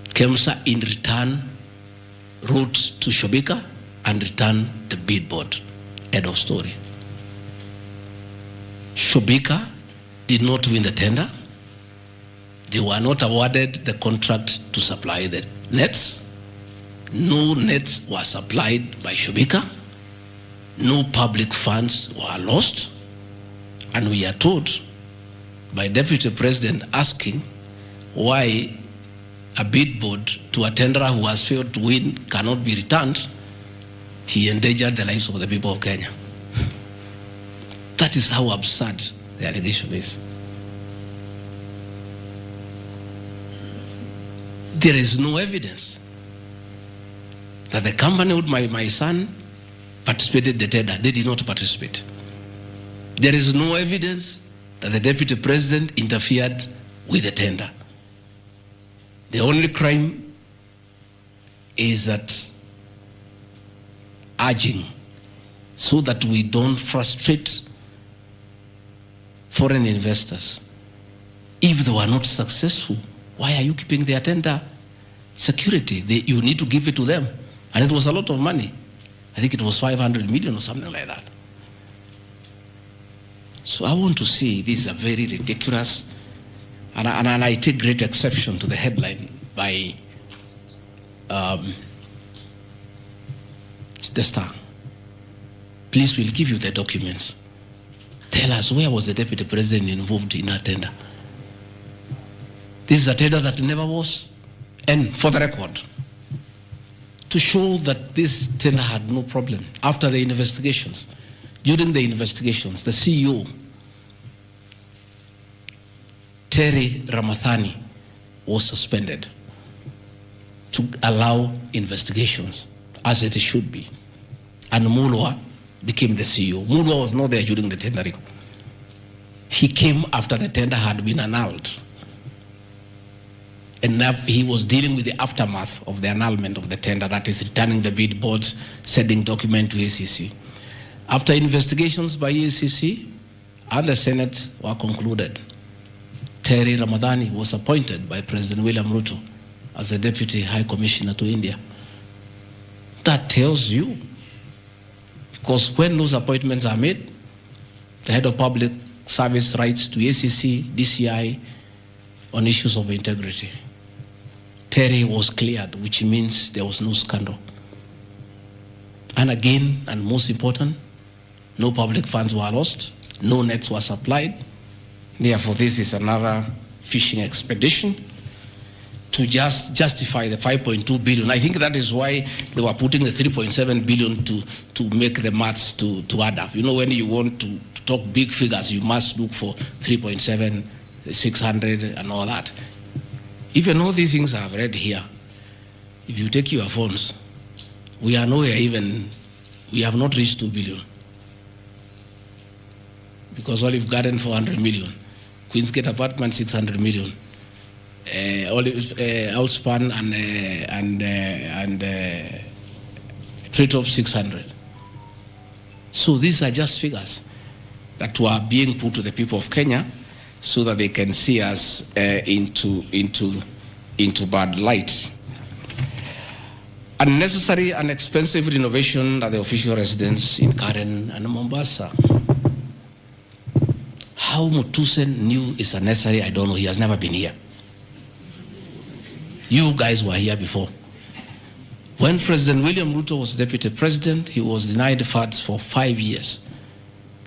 KEMSA in return wrote to Shobika and returned the bid board. End of story. Shobika did not win the tender. They were not awarded the contract to supply the nets. No nets were supplied by Shobika. No public funds were lost. And we are told by Deputy President asking why a bid board to a tenderer who has failed to win cannot be returned. He endangered the lives of the people of Kenya. That is how absurd the allegation is. There is no evidence that the company with my son participated in the tender. They did not participate. There is no evidence that the Deputy President interfered with the tender. The only crime is that urging so that we don't frustrate foreign investors. If they were not successful, why are you keeping their tender security? You need to give it to them. And it was a lot of money. I think it was 500 million or something like that. So I want to say this is a very ridiculous, and I take great exception to the headline by the Star. Please, we'll give you the documents. Tell us, where was the deputy president involved in a tender? This is a tender that never was. And for the record, to show that this tender had no problem, after the investigations, during the investigations, the CEO, Terry Ramathani, was suspended to allow investigations as it should be. And Mulwa became the CEO. Mulwa was not there during the tendering. He came after the tender had been annulled. And he was dealing with the aftermath of the annulment of the tender, that is returning the bid boards, sending document to ACC. After investigations by ACC and the Senate were concluded, Terry Ramadhani was appointed by President William Ruto as the Deputy High Commissioner to India. That tells you, because when those appointments are made, the head of public service writes to ACC, DCI on issues of integrity. Terry was cleared, which means there was no scandal. And again, and most important, no public funds were lost, no nets were supplied. Therefore, this is another fishing expedition to just justify the 5.2 billion. I think that is why they were putting the 3.7 billion to make the maths to add up. You know, when you want to talk big figures, you must look for 3.7, 600 and all that. Even all these things I've read here, if you take your phones, we are nowhere even, we have not reached 2 billion. Because Olive Garden, 400 million. Queen's Gate Apartment, 600 million. Outspan and Trade-off, 600. So these are just figures that were being put to the people of Kenya so that they can see us into bad light. Unnecessary and expensive renovation at the official residence in Karen and Mombasa. How Mutusen knew it's unnecessary, I don't know. He has never been here. You guys were here before. When President William Ruto was deputy president, he was denied funds for 5 years.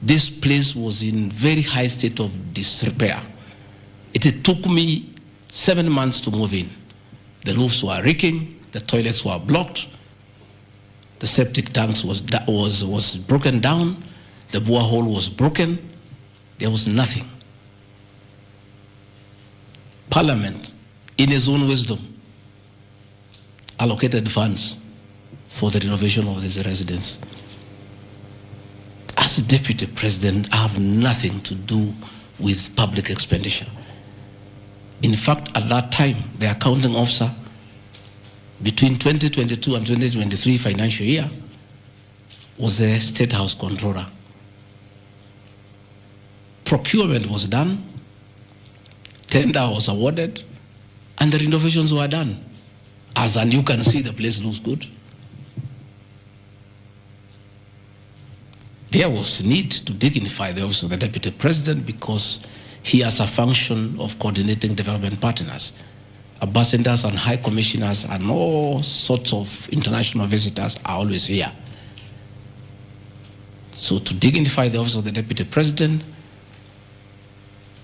This place was in very high state of disrepair. It took me 7 months to move in. The roofs were leaking, the toilets were blocked, the septic tanks was broken down, the borehole was broken, there was nothing. Parliament, in its own wisdom, allocated funds for the renovation of this residence. As a deputy president, I have nothing to do with public expenditure. In fact, at that time, the accounting officer, between 2022 and 2023 financial year, was the State House Controller. Procurement was done, tender was awarded, and the renovations were done. As and you can see, the place looks good. There was need to dignify the office of the deputy president because he has a function of coordinating development partners. Ambassadors and high commissioners and all sorts of international visitors are always here. So to dignify the office of the deputy president,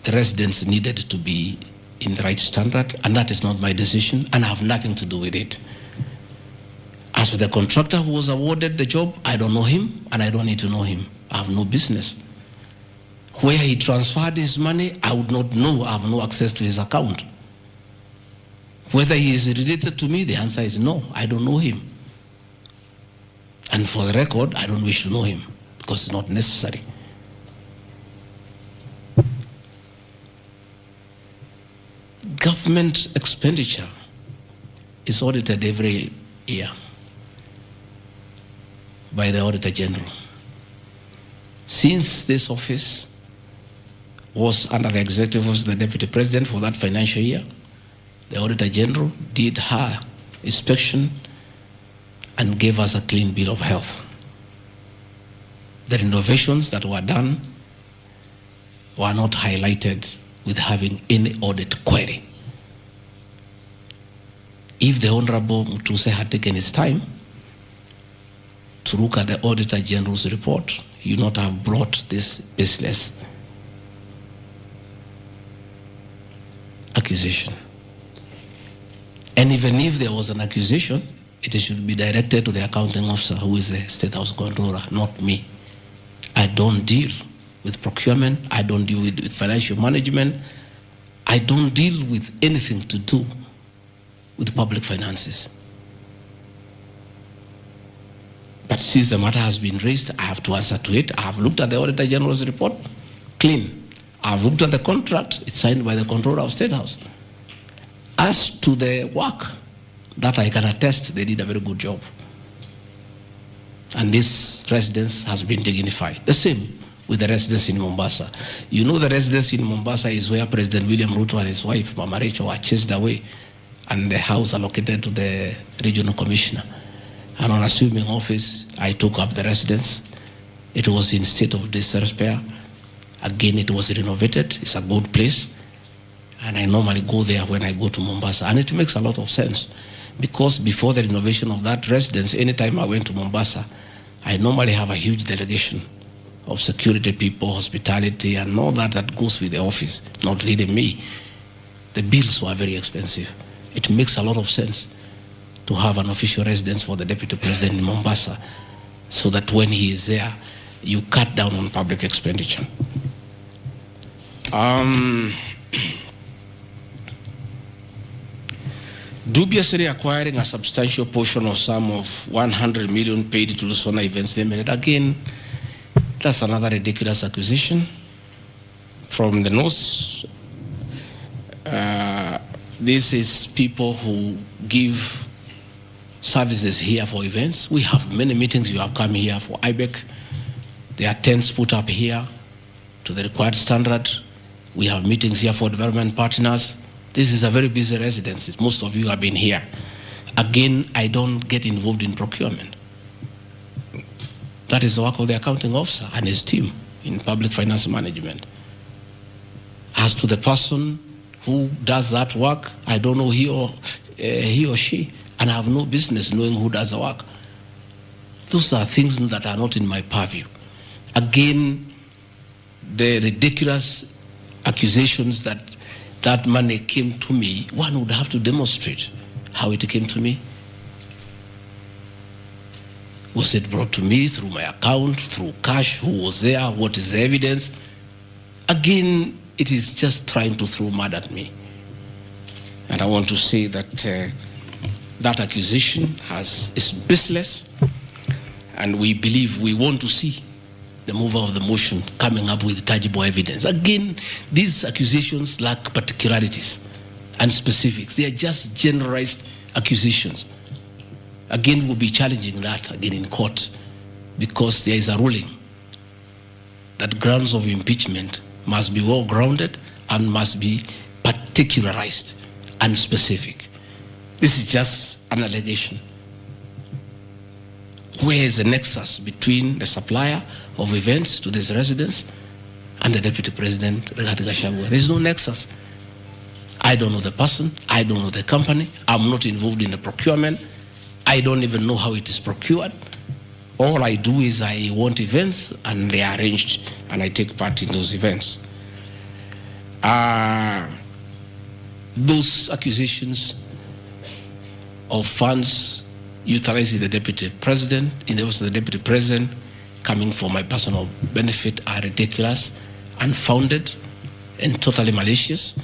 the residents needed to be in the right standard, and that is not my decision, and I have nothing to do with it. As for the contractor who was awarded the job, I don't know him, and I don't need to know him. I have no business. Where he transferred his money, I would not know. I have no access to his account. Whether he is related to me, the answer is no. I don't know him. And for the record, I don't wish to know him because it's not necessary. Government expenditure is audited every year by the Auditor General. Since this office was under the executive of the Deputy President for that financial year, the Auditor General did her inspection and gave us a clean bill of health. The renovations that were done were not highlighted with having any audit query. If the Honorable Mutuse had taken his time to look at the Auditor General's report, he would not have brought this baseless accusation. And even if there was an accusation, it should be directed to the accounting officer, who is the State House Controller, not me. I don't deal with procurement. I don't deal with financial management. I don't deal with anything to do with public finances. But since the matter has been raised, I have to answer to it. I have looked at the Auditor General's report, clean. I have looked at the contract, it's signed by the Controller of State House. As to the work, that I can attest, they did a very good job. And this residence has been dignified. The same with the residence in Mombasa. You know, the residence in Mombasa is where President William Ruto and his wife, Mama Rachel, were chased away, and the house allocated to the regional commissioner. And on assuming office, I took up the residence. It was in state of disrepair. Again, it was renovated. It's a good place. And I normally go there when I go to Mombasa. And it makes a lot of sense, because before the renovation of that residence, anytime I went to Mombasa, I normally have a huge delegation of security people, hospitality, and all that goes with the office, not really me. The bills were very expensive. It makes a lot of sense to have an official residence for the Deputy President in Mombasa, so that when he is there, you cut down on public expenditure. Dubiously acquiring a substantial portion of sum of 100 million paid to Lusona Events Limited. Again, that's another ridiculous accusation from the North. This is people who give services here for events. We have many meetings. You have come here for IBEC. There are tents put up here to the required standard. We have meetings here for development partners. This is a very busy residence. Most of you have been here. Again, I don't get involved in procurement. That is the work of the accounting officer and his team in public finance management. As to the person who does that work, I don't know he or she, and I have no business knowing who does the work. Those are things that are not in my purview. Again, the ridiculous accusations that money came to me, one would have to demonstrate how it came to me. Was it brought to me through my account, through cash? Who was there? What is the evidence? Again, it is just trying to throw mud at me. And I want to say that that accusation is baseless, and we believe, we want to see the mover of the motion coming up with tangible evidence. Again, these accusations lack particularities and specifics. They are just generalized accusations. Again, we'll be challenging that again in court, because there is a ruling that grounds of impeachment must be well grounded and must be particularized and specific. This is just an allegation. Where is the nexus between the supplier of events to this residence and the Deputy President, Rigathi Gachagua? There is no nexus. I don't know the person. I don't know the company. I'm not involved in the procurement. I don't even know how it is procured. All I do is I want events, and they are arranged, and I take part in those events. Those accusations of funds utilizing the Deputy President, in the office of the Deputy President, coming for my personal benefit, are ridiculous, unfounded, and totally malicious,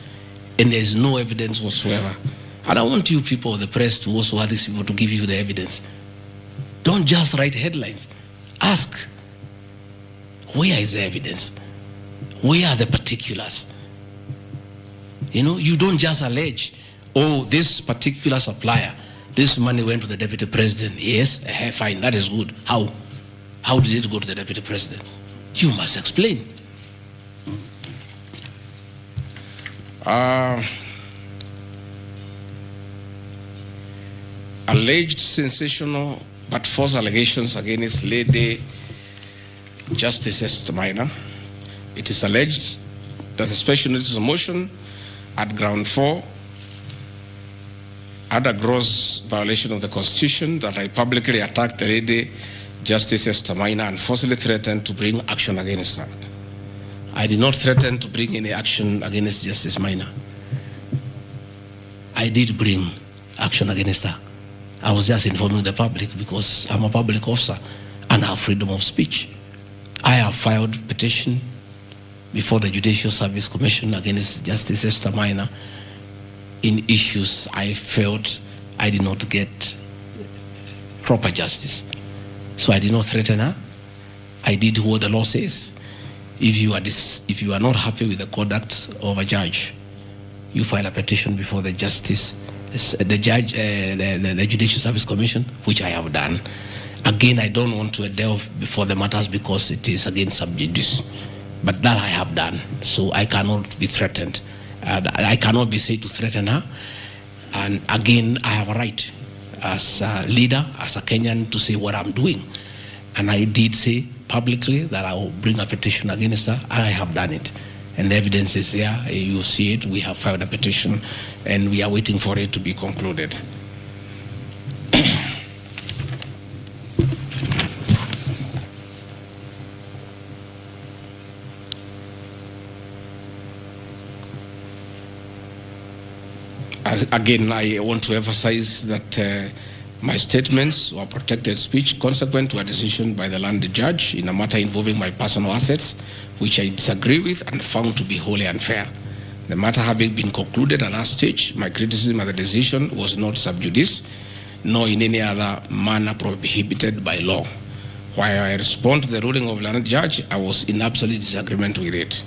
and there is no evidence whatsoever. And I want you people of the press to also have these people to give you the evidence. Don't just write headlines. Ask, where is the evidence? Where are the particulars? You know, you don't just allege, oh, this particular supplier This money went to the deputy president. Yes, fine, that is good. How? How did it go to the deputy president? You must explain. Alleged sensational but false allegations against Lady Justice Esther Maina. It is alleged that the special notice of motion at ground 4 had a gross violation of the Constitution, that I publicly attacked the Lady Justice Esther Maina and forcibly threatened to bring action against her. I did not threaten to bring any action against Justice Maina. I did bring action against her. I was just informing the public because I'm a public officer and I have freedom of speech. I have filed petition before the Judicial Service Commission against Justice Esther Maina in issues I felt I did not get proper justice. So I did not threaten her. I did what the law says. If you are not happy with the conduct of a judge, you file a petition before the the Judicial Service Commission, which I have done. Again, I don't want to delve before the matters because it is against sub judice, but that I have done. So I cannot be threatened. I cannot be said to threaten her. And again, I have a right as a leader, as a Kenyan, to say what I'm doing. And I did say publicly that I will bring a petition against her, and I have done it. And the evidence is there. You see it. We have filed a petition, and we are waiting for it to be concluded. Again, I want to emphasize that my statements were protected speech consequent to a decision by the land judge in a matter involving my personal assets, which I disagree with and found to be wholly unfair. The matter having been concluded at that stage, my criticism of the decision was not sub judice, nor in any other manner prohibited by law. While I respond to the ruling of the land judge, I was in absolute disagreement with it.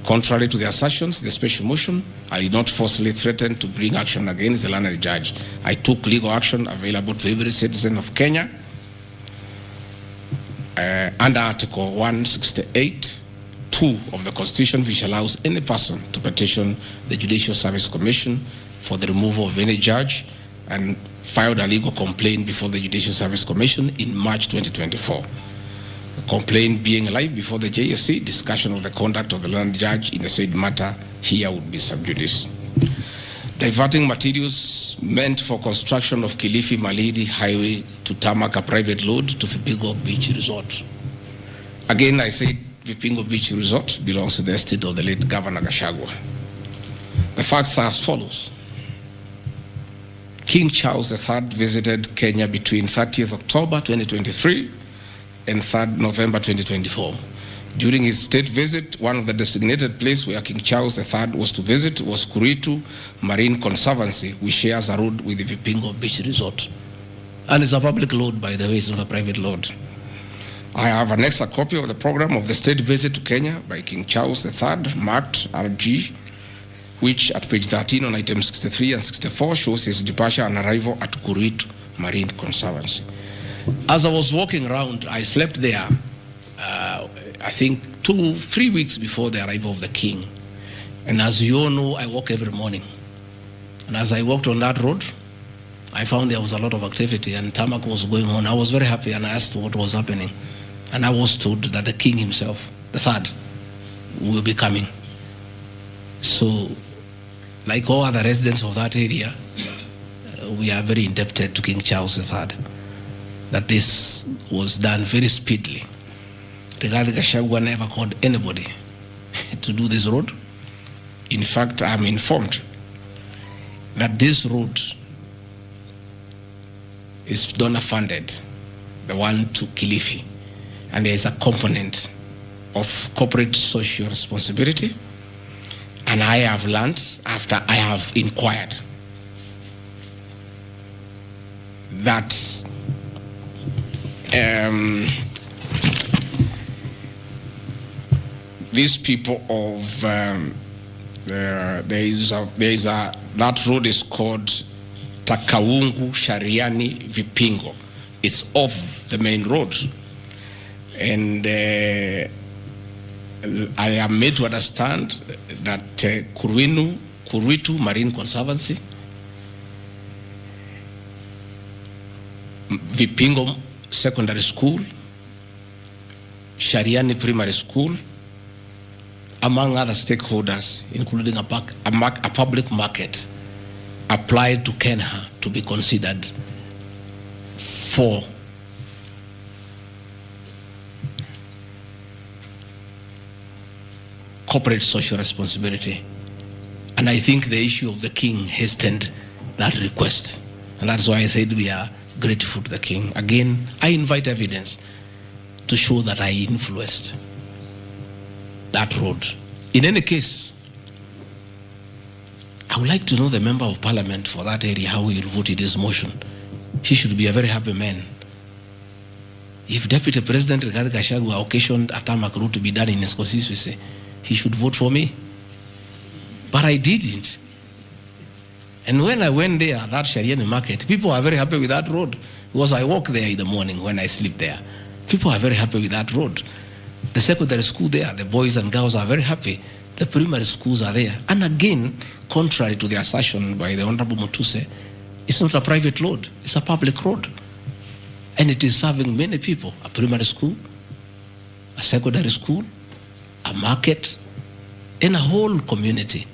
Contrary to the assertions, the special motion, I did not forcibly threaten to bring action against the learned judge. I took legal action available to every citizen of Kenya under Article 168(2) of the Constitution, which allows any person to petition the Judicial Service Commission for the removal of any judge, and filed a legal complaint before the Judicial Service Commission in March 2024. The complaint being live before the JSC, discussion of the conduct of the land judge in the said matter here would be sub judice. Diverting materials meant for construction of Kilifi Malindi Highway to tarmac a private load to Vipingo Beach Resort. Again, I said Vipingo Beach Resort belongs to the estate of the late Governor Gachagua. The facts are as follows. King Charles III visited Kenya between 30th October 2023 and 3rd November 2024. During his state visit, one of the designated places where King Charles III was to visit was Kuritu Marine Conservancy, which shares a road with the Vipingo Beach Resort. And it's a public load, by the way, it's not a private load. I have annexed a copy of the program of the state visit to Kenya by King Charles III, marked RG, which at page 13 on items 63 and 64 shows his departure and arrival at Kuritu Marine Conservancy. As I was walking around, I slept there, I think 2-3 weeks before the arrival of the king. And as you all know, I walk every morning. And as I walked on that road, I found there was a lot of activity and tarmac was going on. I was very happy and I asked what was happening. And I was told that the king himself, the third, will be coming. So, like all other residents of that area, we are very indebted to King Charles III. That this was done very speedily. Rigathi Gachagua never called anybody to do this road. In fact, I'm informed that this road is donor funded, the one to Kilifi, and there is a component of corporate social responsibility. And I have learned, after I have inquired, that these people of that road is called Takaungu, Shariani, Vipingo. It's off the main road. And I am made to understand that Kuritu Marine Conservancy, Vipingo Secondary School, Shariani Primary School, among other stakeholders, including a public market, applied to Kenya to be considered for corporate social responsibility. And I think the issue of the king hastened that request. And that's why I said we are grateful to the king. Again, I invite evidence to show that I influenced that road. In any case, I would like to know the member of parliament for that area, how he will vote in this motion. He should be a very happy man. If Deputy President Rigathi Gachagua occasioned a tarmac road to be done in his constituency, he should vote for me. But I didn't. And when I went there, that Shariani market, people are very happy with that road. Because I walk there in the morning when I sleep there. People are very happy with that road. The secondary school there, the boys and girls are very happy. The primary schools are there. And again, contrary to the assertion by the Honorable Mutuse, it's not a private road, it's a public road. And it is serving many people, a primary school, a secondary school, a market, and a whole community,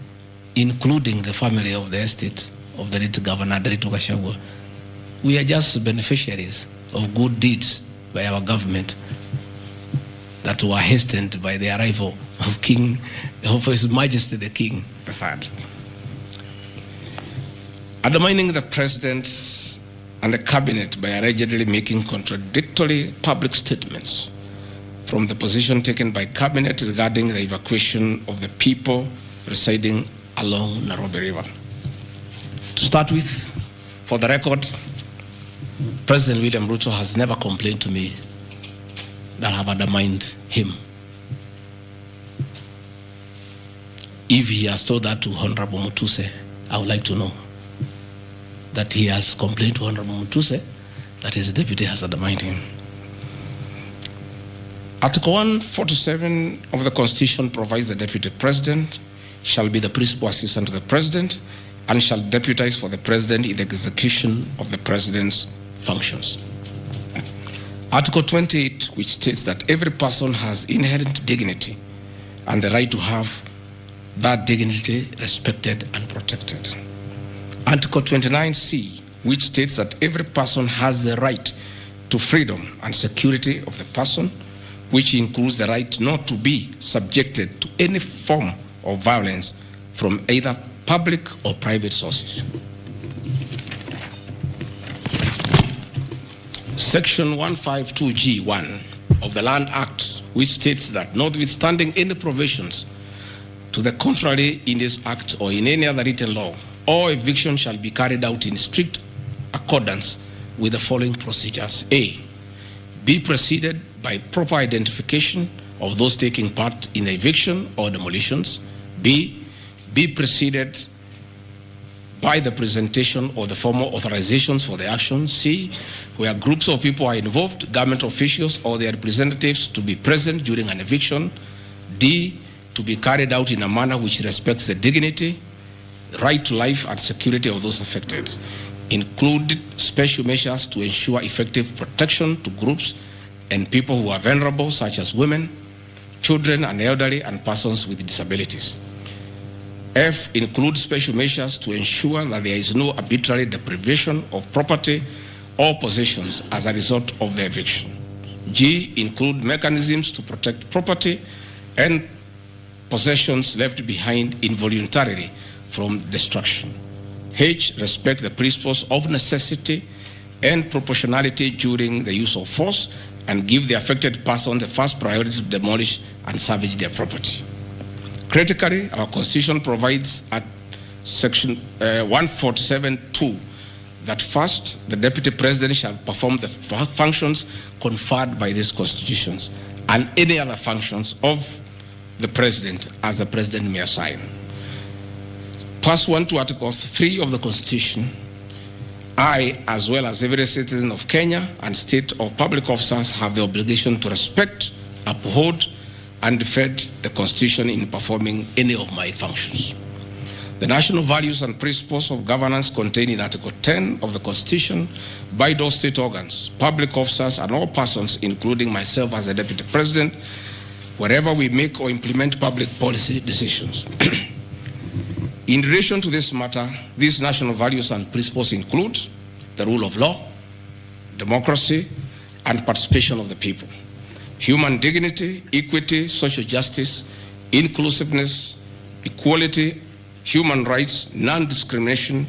including the family of the estate of the late Governor Gachagua. We are just beneficiaries of good deeds by our government that were hastened by the arrival of His Majesty the King III. Undermining the President and the Cabinet by allegedly making contradictory public statements from the position taken by Cabinet regarding the evacuation of the people residing along Nairobi River. To start with, for the record, President William Ruto has never complained to me that have undermined him. If he has told that to Honorable Mutuse, I would like to know that he has complained to Honorable Mutuse that his deputy has undermined him. Article 147 of the Constitution provides the Deputy President shall be the principal assistant to the President and shall deputize for the President in the execution of the President's functions. Article 28, which states that every person has inherent dignity and the right to have that dignity respected and protected. Article 29C, which states that every person has the right to freedom and security of the person, which includes the right not to be subjected to any form of violence from either public or private sources. Section 152G1 of the Land Act, which states that notwithstanding any provisions to the contrary in this act or in any other written law, all eviction shall be carried out in strict accordance with the following procedures. A, be preceded by proper identification of those taking part in the eviction or demolitions. B, be preceded by the presentation of the formal authorizations for the action. C, where groups of people are involved, government officials or their representatives to be present during an eviction. D, to be carried out in a manner which respects the dignity, right to life and security of those affected. Included special measures to ensure effective protection to groups and people who are vulnerable, such as women, children and elderly, and persons with disabilities. F, include special measures to ensure that there is no arbitrary deprivation of property or possessions as a result of the eviction. G, include mechanisms to protect property and possessions left behind involuntarily from destruction. H, respect the principles of necessity and proportionality during the use of force and give the affected person the first priority to demolish and salvage their property. Critically, our Constitution provides at Section 147(2) that first, the Deputy President shall perform the functions conferred by these constitutions and any other functions of the President as the President may assign. Pursuant to Article 3 of the Constitution, I, as well as every citizen of Kenya and state of public officers, have the obligation to respect, uphold, and defend the Constitution in performing any of my functions. The national values and principles of governance contained in Article 10 of the Constitution by those state organs, public officers, and all persons, including myself as the Deputy President, wherever we make or implement public policy decisions. In relation to this matter, these national values and principles include the rule of law, democracy, and participation of the people, human dignity, equity, social justice, inclusiveness, equality, human rights, non-discrimination,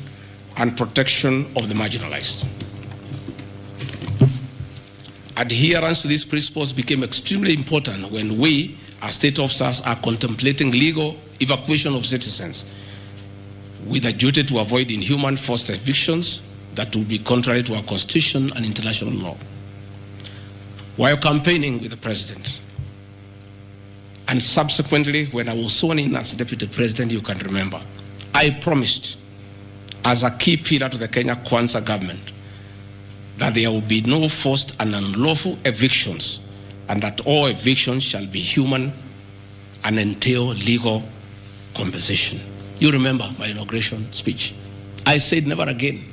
and protection of the marginalized. Adherence to these principles became extremely important when we, as state officers, are contemplating legal evacuation of citizens with a duty to avoid inhuman forced evictions that would be contrary to our Constitution and international law. While campaigning with the President, and subsequently when I was sworn in as Deputy President, you can remember, I promised as a key pillar to the Kenya Kwanza government that there will be no forced and unlawful evictions, and that all evictions shall be human and entail legal compensation. You remember my inauguration speech. I said never again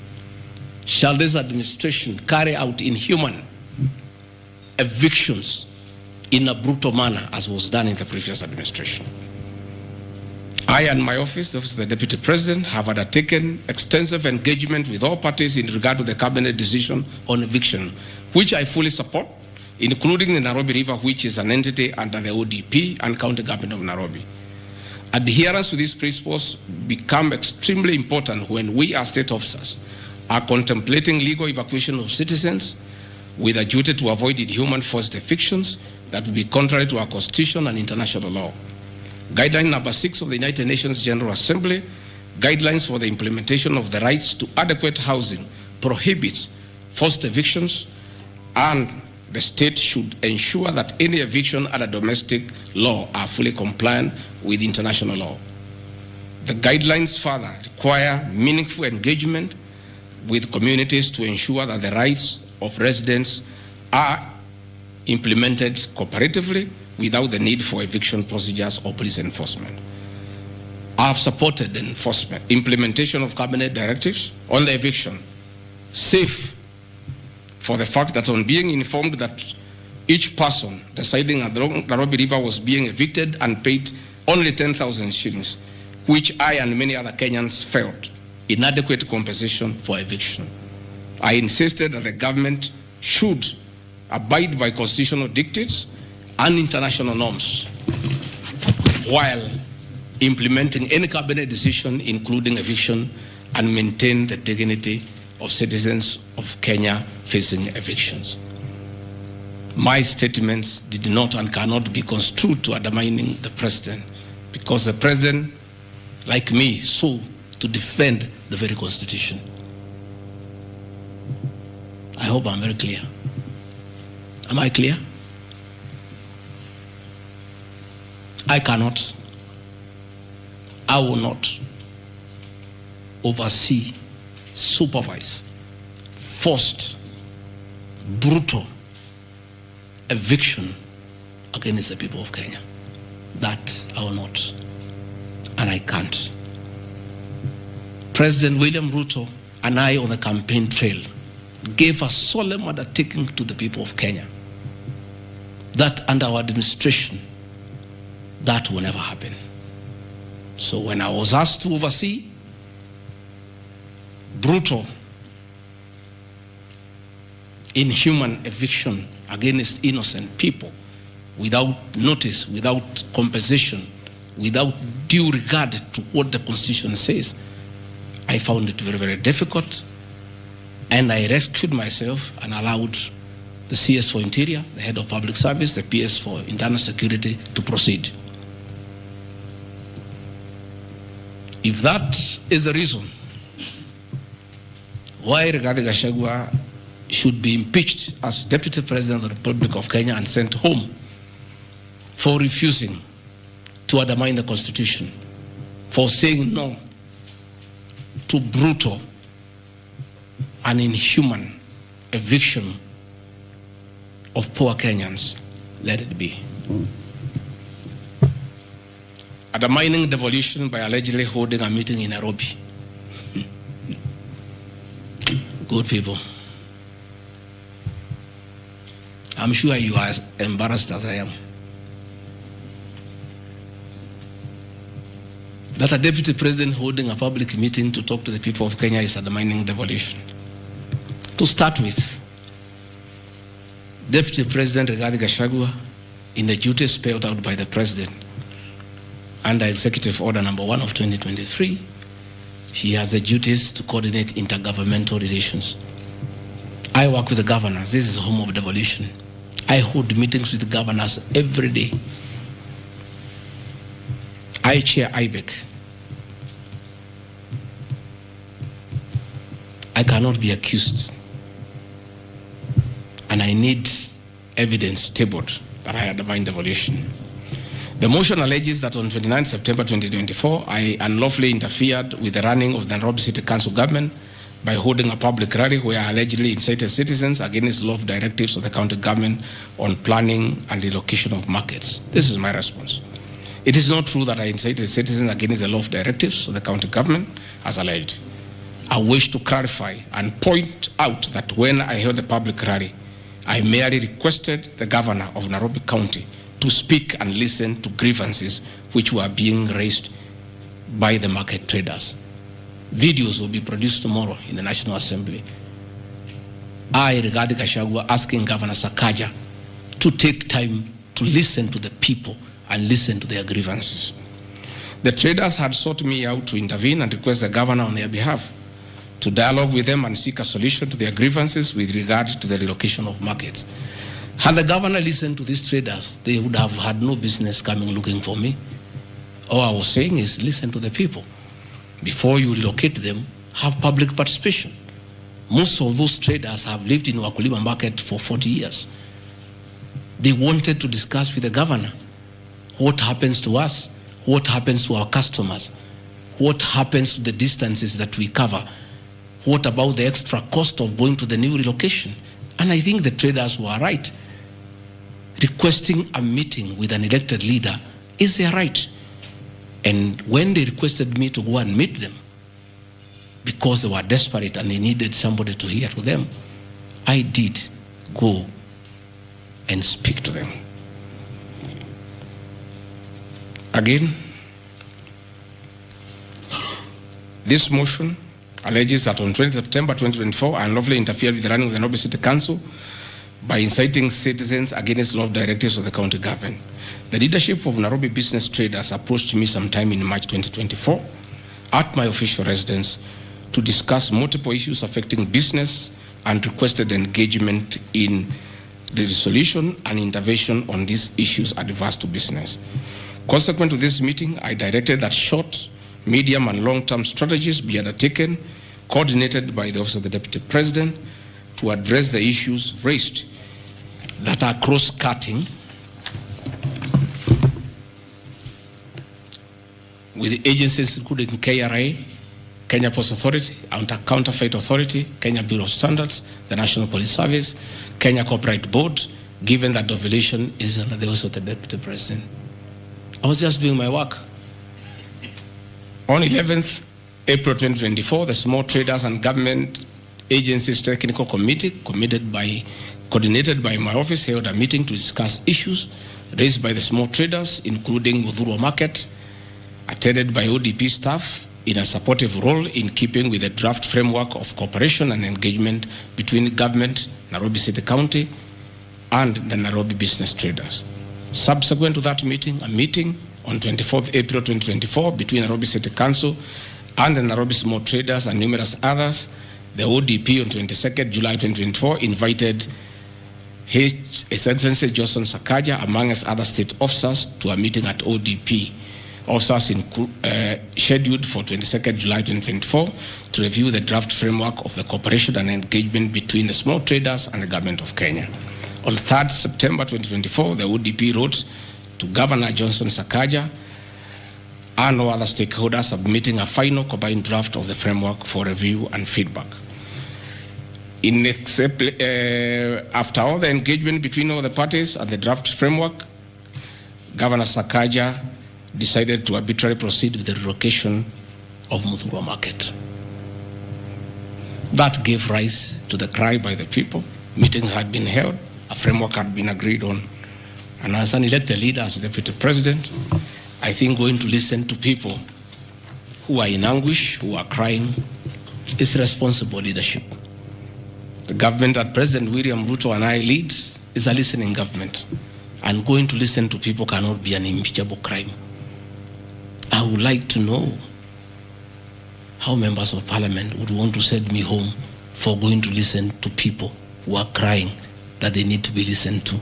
shall this administration carry out inhuman evictions in a brutal manner as was done in the previous administration. I and my office, the Office of the Deputy President, have undertaken extensive engagement with all parties in regard to the cabinet decision on eviction, which I fully support, including the Nairobi River, which is an entity under the ODP and County Government of Nairobi. Adherence to these principles become extremely important when we as state officers are contemplating legal evacuation of citizens with a duty to avoid inhuman forced evictions that would be contrary to our Constitution and international law. Guideline number 6 of the United Nations General Assembly, guidelines for the implementation of the rights to adequate housing, prohibits forced evictions, and the state should ensure that any eviction under domestic law are fully compliant with international law. The guidelines further require meaningful engagement with communities to ensure that the rights of residents are implemented cooperatively without the need for eviction procedures or police enforcement. I have supported the implementation of cabinet directives on the eviction, safe for the fact that on being informed that each person residing along the Nairobi River was being evicted and paid only 10,000 shillings, which I and many other Kenyans felt inadequate compensation for eviction. I insisted that the government should abide by constitutional dictates and international norms while implementing any cabinet decision, including eviction, and maintain the dignity of citizens of Kenya facing evictions. My statements did not and cannot be construed to undermining the president, because the president, like me, sought to defend the very Constitution. I hope I'm very clear. Am I clear? I cannot, I will not oversee, supervise, forced, brutal eviction against the people of Kenya. That I will not, and I can't. President William Ruto and I on the campaign trail gave a solemn undertaking to the people of Kenya that under our administration, that will never happen. So when I was asked to oversee brutal, inhuman eviction against innocent people without notice, without compensation, without due regard to what the Constitution says, I found it very, very difficult, and I rescued myself and allowed the CS for Interior, the Head of Public Service, the PS for Internal Security to proceed. If that is the reason why Rigathi Gachagua should be impeached as Deputy President of the Republic of Kenya and sent home for refusing to undermine the Constitution, for saying no to brutal an inhuman eviction of poor Kenyans, let it be. Undermining devolution by allegedly holding a meeting in Nairobi. Good people. I'm sure you are as embarrassed as I am. That a deputy president holding a public meeting to talk to the people of Kenya is undermining devolution. To start with, Deputy President Rigathi Gachagua, in the duties spelled out by the President under Executive Order number 1 of 2023, he has the duties to coordinate intergovernmental relations. I work with the governors. This is the home of devolution. I hold meetings with the governors every day. I chair IBEC. I cannot be accused. And I need evidence tabled that I undermined devolution. The motion alleges that on 29 September 2024, I unlawfully interfered with the running of the Nairobi City Council government by holding a public rally where I allegedly incited citizens against law of directives of the county government on planning and relocation of markets. This is my response. It is not true that I incited citizens against the law of directives of the county government, as alleged. I wish to clarify and point out that when I held the public rally, I merely requested the governor of Nairobi County to speak and listen to grievances which were being raised by the market traders. Videos will be produced tomorrow in the National Assembly. I, Rigathi Gachagua, asking Governor Sakaja to take time to listen to the people and listen to their grievances. The traders had sought me out to intervene and request the governor on their behalf to dialogue with them and seek a solution to their grievances with regard to the relocation of markets. Had the governor listened to these traders, they would have had no business coming looking for me. All I was saying is listen to the people. Before you relocate them, have public participation. Most of those traders have lived in Wakulima market for 40 years. They wanted to discuss with the governor what happens to us, what happens to our customers, what happens to the distances that we cover, what about the extra cost of going to the new relocation. And I think the traders were right. Requesting a meeting with an elected leader is their right. And when they requested me to go and meet them, because they were desperate and they needed somebody to hear to them, I did go and speak to them. Again, this motion alleges that on 20 September 2024, I unlawfully interfered with the running of the Nairobi City Council by inciting citizens against law of directives of the county government. The leadership of Nairobi business traders approached me sometime in March 2024 at my official residence to discuss multiple issues affecting business and requested engagement in the resolution and intervention on these issues adverse to business. Consequent to this meeting, I directed that short, medium, and long-term strategies be undertaken, coordinated by the Office of the Deputy President, to address the issues raised that are cross-cutting with agencies including KRA, Kenya Post Authority, Counterfeit Authority, Kenya Bureau of Standards, the National Police Service, Kenya Corporate Board, given that devolution is under the Office of the Deputy President. I was just doing my work. On 11th April 2024, the Small Traders and Government Agencies Technical Committee, coordinated by my office, held a meeting to discuss issues raised by the small traders, including Mudhurwa Market, attended by ODP staff in a supportive role in keeping with the draft framework of cooperation and engagement between government, Nairobi City County, and the Nairobi business traders. Subsequent to that meeting, a meeting on 24th April 2024 between Nairobi City Council and the Nairobi small traders and numerous others, the ODP on 22nd July 2024 invited His Excellency Johnson Sakaja, among other state officers, to a meeting at ODP. Officers scheduled for 22nd July 2024 to review the draft framework of the cooperation and engagement between the small traders and the government of Kenya. On 3rd September 2024, the ODP wrote to Governor Johnson Sakaja and all other stakeholders submitting a final combined draft of the framework for review and feedback. After all the engagement between all the parties and the draft framework, Governor Sakaja decided to arbitrarily proceed with the relocation of Muthurwa Market. That gave rise to the cry by the people. Meetings had been held, a framework had been agreed on. And as an elected leader, as deputy president, I think going to listen to people who are in anguish, who are crying, is responsible leadership. The government that President William Ruto and I lead is a listening government. And going to listen to people cannot be an impeachable crime. I would like to know how members of parliament would want to send me home for going to listen to people who are crying that they need to be listened to.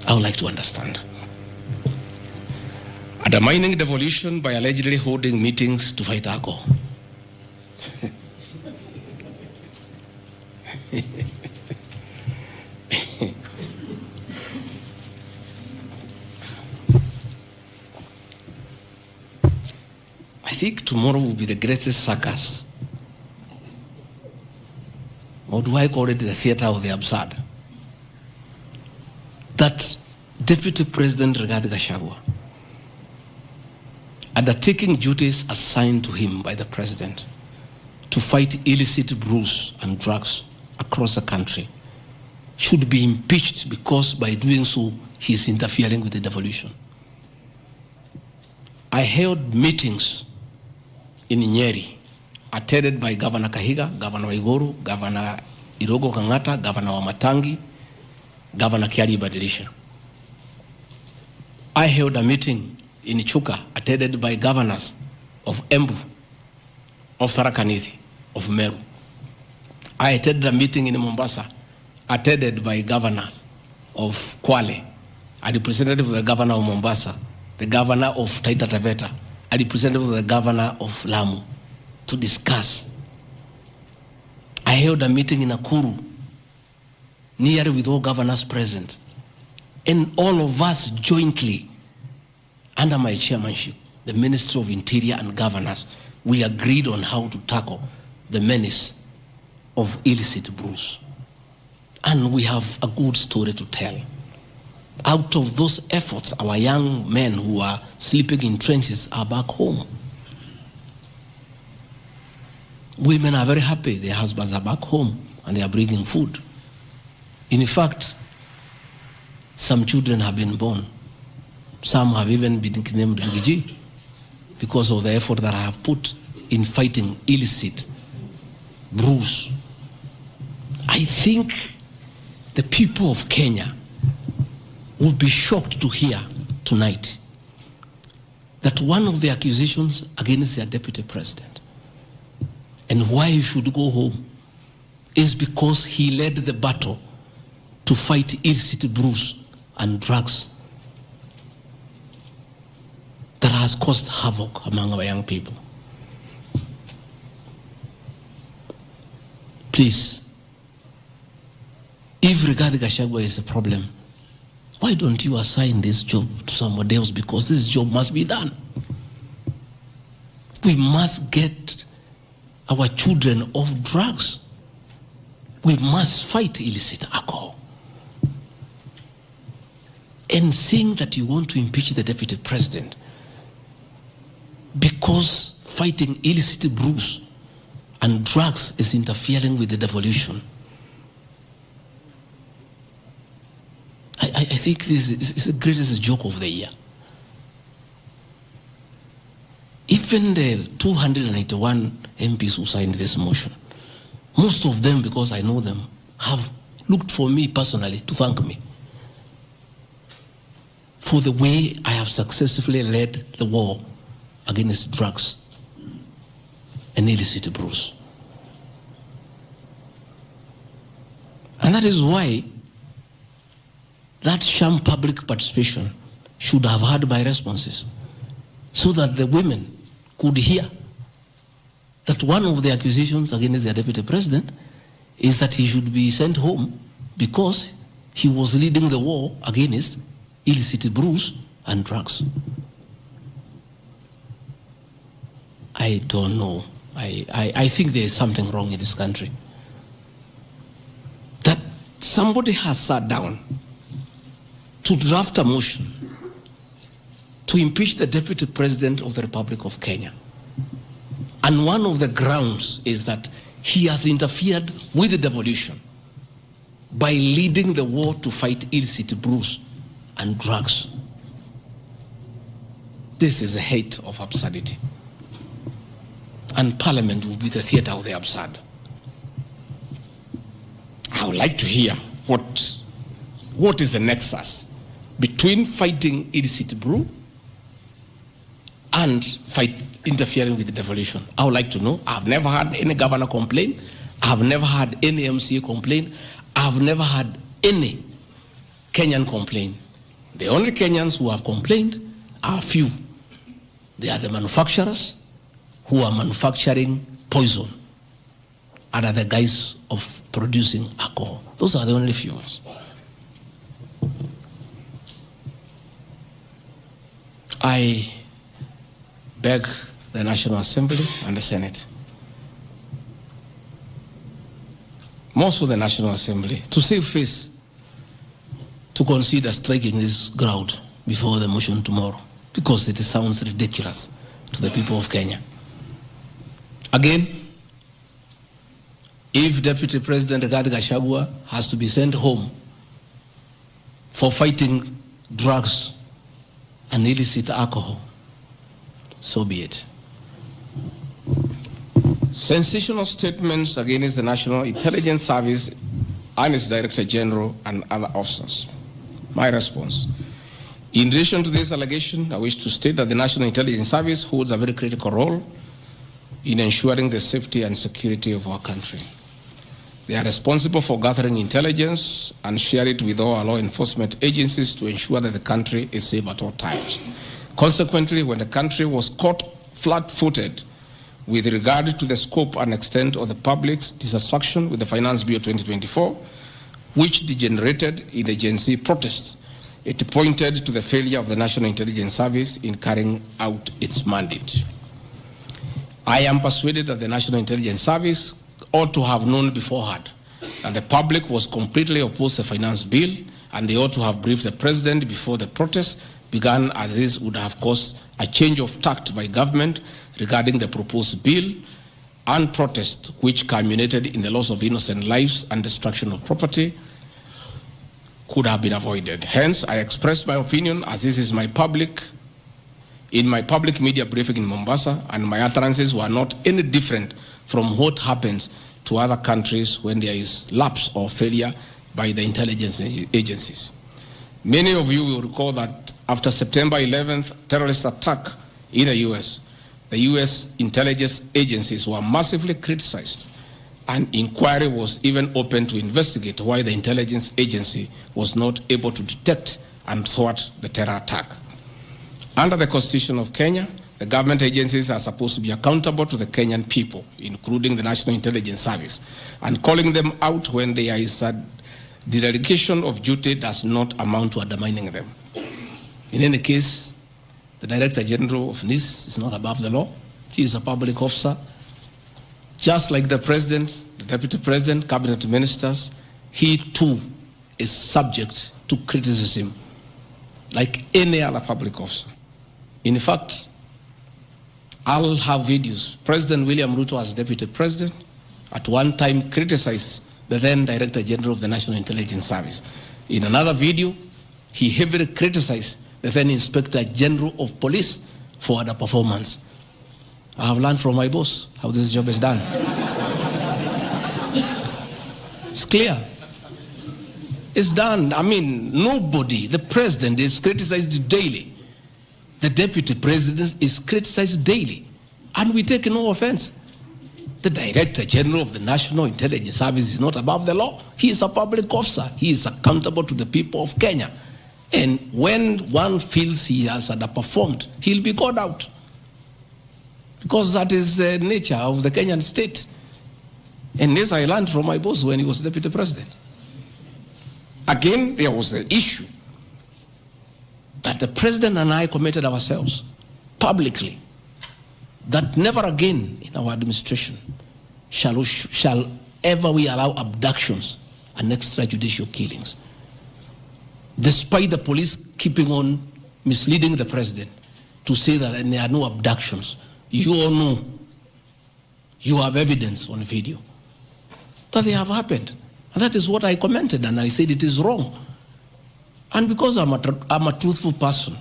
I would like to understand. Undermining devolution by allegedly holding meetings to fight alcohol. I think tomorrow will be the greatest circus. Or do I call it the theater of the absurd? That Deputy President Rigathi Gachagua, undertaking duties assigned to him by the President to fight illicit brews and drugs across the country, should be impeached because by doing so, he is interfering with the devolution. I held meetings in Nyeri, attended by Governor Kahiga, Governor Waiguru, Governor Irogo Kangata, Governor Wamatangi, Governor Kiari Badilisha. I held a meeting in Chuka, attended by governors of Embu, of Tharaka Nithi, of Meru. I attended a meeting in Mombasa, attended by governors of Kwale, a representative of the governor of Mombasa, the governor of Taita Taveta, a representative of the governor of Lamu, to discuss. I held a meeting in Nakuru, nearly with all governors present, and all of us jointly, under my chairmanship, the Ministry of Interior and Governors, we agreed on how to tackle the menace of illicit brews. And we have a good story to tell. Out of those efforts, our young men who are sleeping in trenches are back home. Women are very happy. Their husbands are back home and they are bringing food. In fact, some children have been born. Some have even been named Githuki because of the effort that I have put in fighting illicit brews. I think the people of Kenya would be shocked to hear tonight that one of the accusations against their deputy president and why he should go home is because he led the battle to fight illicit brews and drugs that has caused havoc among our young people. Please, if Rigathi Gachagua is a problem, why don't you assign this job to somebody else? Because this job must be done. We must get our children off drugs. We must fight illicit alcohol. And saying that you want to impeach the deputy president because fighting illicit brews and drugs is interfering with the devolution. I think this is the greatest joke of the year. Even the 291 MPs who signed this motion, most of them, because I know them, have looked for me personally to thank me for the way I have successfully led the war against drugs and illicit brews. And that is why that sham public participation should have had my responses, so that the women could hear that one of the accusations against their deputy president is that he should be sent home because he was leading the war against illicit brews and drugs. I don't know. I think there is something wrong in this country. somebody has sat down to draft a motion to impeach the Deputy President of the Republic of Kenya. And one of the grounds is that he has interfered with the devolution by leading the war to fight illicit brews and drugs. This is a height of absurdity. And Parliament will be the theater of the absurd. I would like to hear what is the nexus between fighting illicit brew and interfering with the devolution. I would like to know. I've never had any governor complain. I've never had any MCA complain. I've never had any Kenyan complain. The only Kenyans who have complained are few. They are the manufacturers who are manufacturing poison under the guise of producing alcohol. Those are the only few ones. I beg the National Assembly and the Senate, most of the National Assembly, to save face, to consider striking this ground before the motion tomorrow, because it sounds ridiculous to the people of Kenya. Again, if Deputy President Rigathi Gachagua has to be sent home for fighting drugs and illicit alcohol, so be it. Sensational statements against the National Intelligence Service and its Director General and other officers. My response. In relation to this allegation, I wish to state that the National Intelligence Service holds a very critical role in ensuring the safety and security of our country. They are responsible for gathering intelligence and share it with all our law enforcement agencies to ensure that the country is safe at all times. Consequently, when the country was caught flat-footed with regard to the scope and extent of the public's dissatisfaction with the Finance Bill 2024, which degenerated in the Gen Z protests, it pointed to the failure of the National Intelligence Service in carrying out its mandate. I am persuaded that the National Intelligence Service ought to have known beforehand that the public was completely opposed to the Finance Bill, and they ought to have briefed the President before the protests began, as this would have caused a change of tact by government regarding the proposed bill, and protest which culminated in the loss of innocent lives and destruction of property could have been avoided. Hence, I express my opinion, as this is in my public media briefing in Mombasa, and my utterances were not any different from what happens to other countries when there is lapse or failure by the intelligence agencies. Many of you will recall that after September 11th terrorist attack in the US, the US intelligence agencies were massively criticized. An inquiry was even opened to investigate why the intelligence agency was not able to detect and thwart the terror attack. Under the Constitution of Kenya, the government agencies are supposed to be accountable to the Kenyan people, including the National Intelligence Service, and calling them out when there is a dereliction of duty does not amount to undermining them. In any case, the Director General of NIS is not above the law. He is a public officer. Just like the President, the Deputy President, Cabinet Ministers, he too is subject to criticism like any other public officer. In fact, I'll have videos. President William Ruto, as Deputy President, at one time criticized the then Director General of the National Intelligence Service. In another video, he heavily criticized the then Inspector General of Police for the performance. I have learned from my boss how this job is done. It's clear. It's done. I mean, nobody, the President is criticized daily. The Deputy President is criticized daily. And we take no offense. The Director General of the National Intelligence Service is not above the law. He is a public officer. He is accountable to the people of Kenya. And when one feels he has underperformed, he'll be called out. Because that is the nature of the Kenyan state. And this I learned from my boss when he was Deputy President. Again, there was the issue that the President and I committed ourselves publicly that never again in our administration shall ever we allow abductions and extrajudicial killings. Despite the police keeping on misleading the president to say that there are no abductions, you all know, you have evidence on video that they have happened. And that is what I commented, and I said it is wrong. And because I'm a truthful person,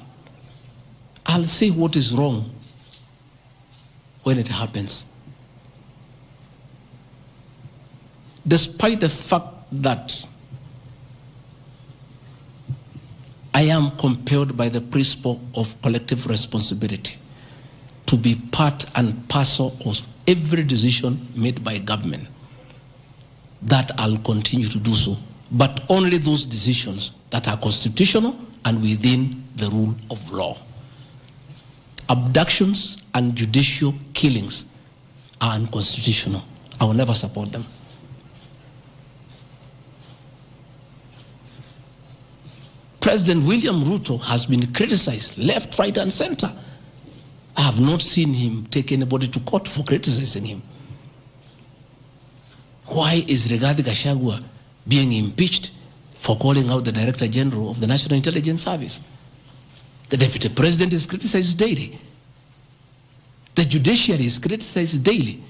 I'll say what is wrong when it happens. Despite the fact that I am compelled by the principle of collective responsibility to be part and parcel of every decision made by government, that I'll continue to do so, but only those decisions that are constitutional and within the rule of law. Abductions and judicial killings are unconstitutional. I will never support them. President William Ruto has been criticized left, right, and center. I have not seen him take anybody to court for criticizing him. Why is Rigathi Gachagua being impeached for calling out the Director General of the National Intelligence Service? The Deputy President is criticized daily. The judiciary is criticized daily.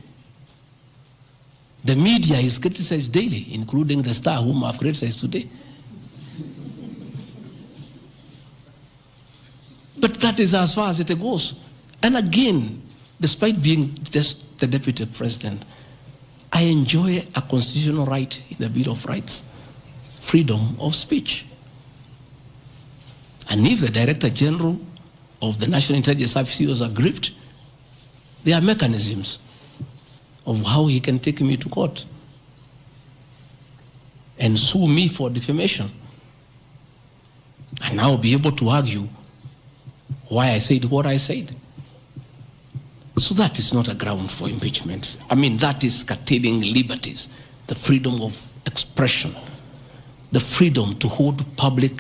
The media is criticized daily, including the Star, whom I've criticized today. But that is as far as it goes. And again, despite being just the Deputy President, I enjoy a constitutional right in the Bill of Rights, freedom of speech. And if the Director General of the National Intelligence Service was aggrieved, there are mechanisms of how he can take me to court and sue me for defamation. And I'll be able to argue why I said what I said. So that is not a ground for impeachment. I mean, that is curtailing liberties, the freedom of expression, the freedom to hold public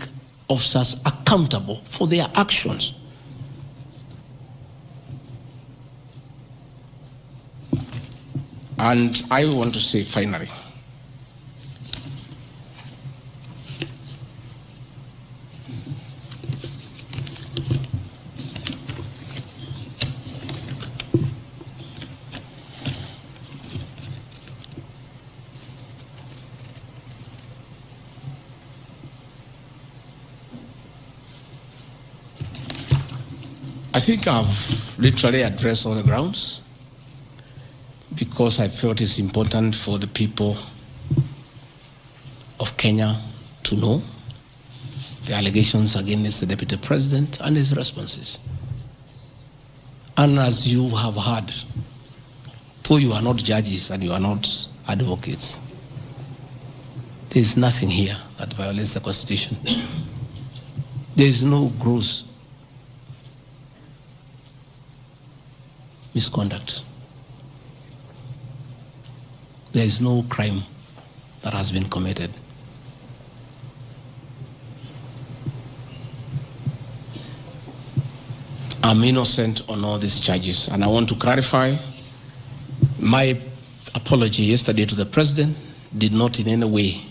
officers accountable for their actions. And I want to say finally, I think I've literally addressed all the grounds because I felt it's important for the people of Kenya to know the allegations against the Deputy President and his responses. And as you have heard, though you are not judges and you are not advocates, there is nothing here that violates the Constitution. There is no gross misconduct. There is no crime that has been committed. I'm innocent on all these charges, and I want to clarify my apology yesterday to the President did not in any way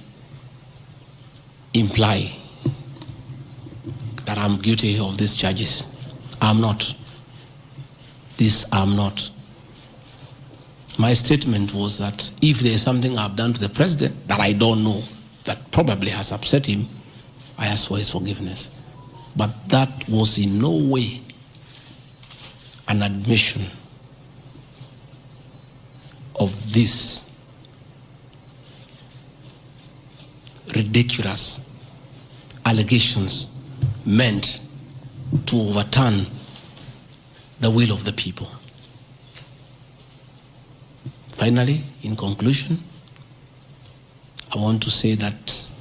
imply that I'm guilty of these charges. I'm not. This I'm not. My statement was that if there is something I've done to the President that I don't know, that probably has upset him, I ask for his forgiveness. But that was in no way an admission of this ridiculous allegations meant to overturn the will of the people. Finally, in conclusion, I want to say that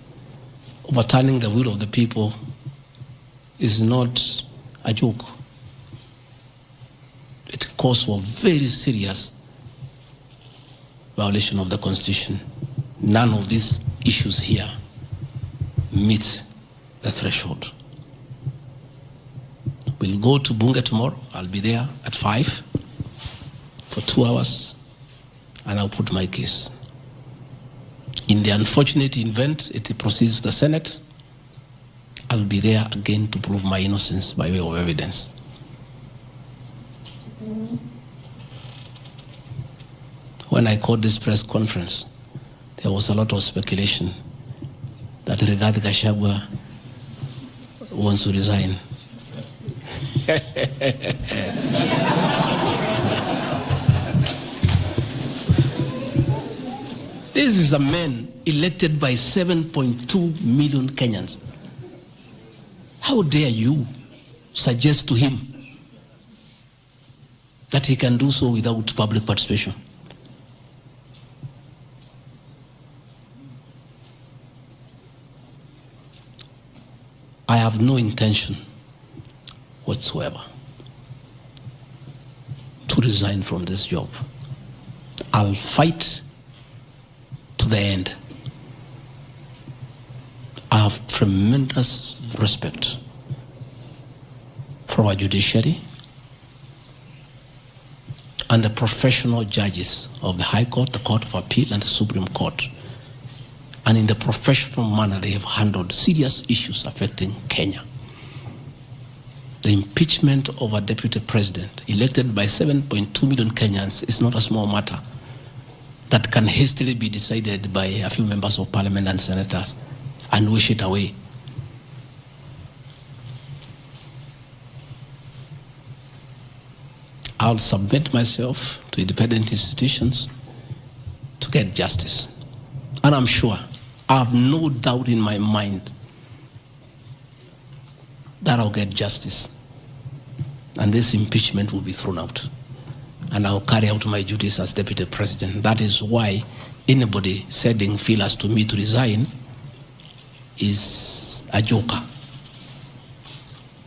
overturning the will of the people is not a joke. It calls for very serious violation of the Constitution. None of these issues here meet the threshold. We'll go to Bunge tomorrow. I'll be there at 5 for 2 hours, and I'll put my case. In the unfortunate event it proceeds to the Senate, I'll be there again to prove my innocence by way of evidence. When I called this press conference, there was a lot of speculation that Rigathi Gachagua wants to resign. This is a man elected by 7.2 million Kenyans. How dare you suggest to him that he can do so without public participation? I have no intention whatsoever to resign from this job. I'll fight to the end. I have tremendous respect for our judiciary and the professional judges of the High Court, the Court of Appeal, and the Supreme Court. And in the professional manner, they have handled serious issues affecting Kenya. The impeachment of a deputy president elected by 7.2 million Kenyans is not a small matter that can hastily be decided by a few members of parliament and senators and wish it away. I'll submit myself to independent institutions to get justice. And I'm sure, I have no doubt in my mind that I'll get justice. And this impeachment will be thrown out. And I'll carry out my duties as deputy president. That is why anybody sending feelers to me to resign is a joker.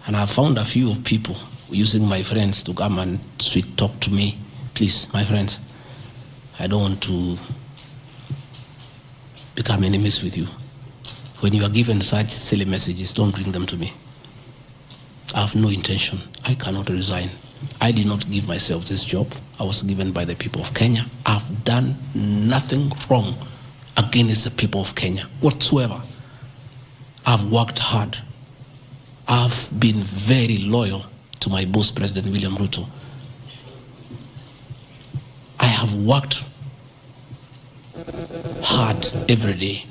And I've found a few of people using my friends to come and sweet talk to me. Please, my friends, I don't want to become enemies with you. When you are given such silly messages, don't bring them to me. I have no intention. I cannot resign. I did not give myself this job. I was given by the people of Kenya. I've done nothing wrong against the people of Kenya whatsoever. I've worked hard. I've been very loyal to my boss, President William Ruto. I have worked hard every day.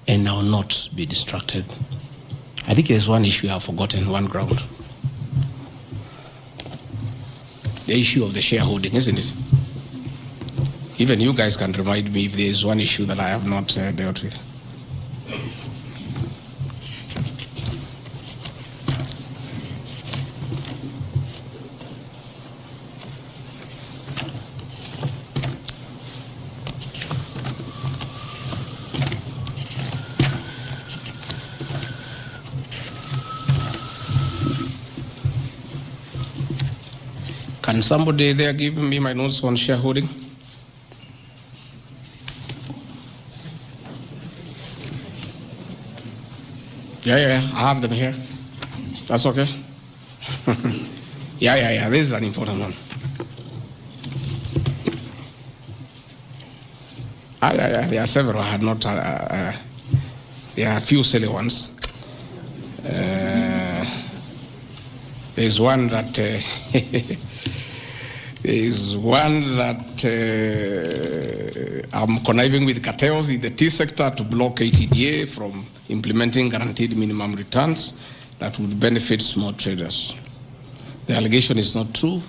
And I will not be distracted. I think there's one issue I've forgotten, one ground. The issue of the shareholding, isn't it? Even you guys can remind me if there's one issue that I have not dealt with. Can somebody there give me my notes on shareholding? Yeah, I have them here. That's okay. Yeah, this is an important one. Yeah, there are several. I had not, there are a few silly ones. There's one that I'm conniving with cartels in the tea sector to block ATDA from implementing guaranteed minimum returns that would benefit small traders. The allegation is not true.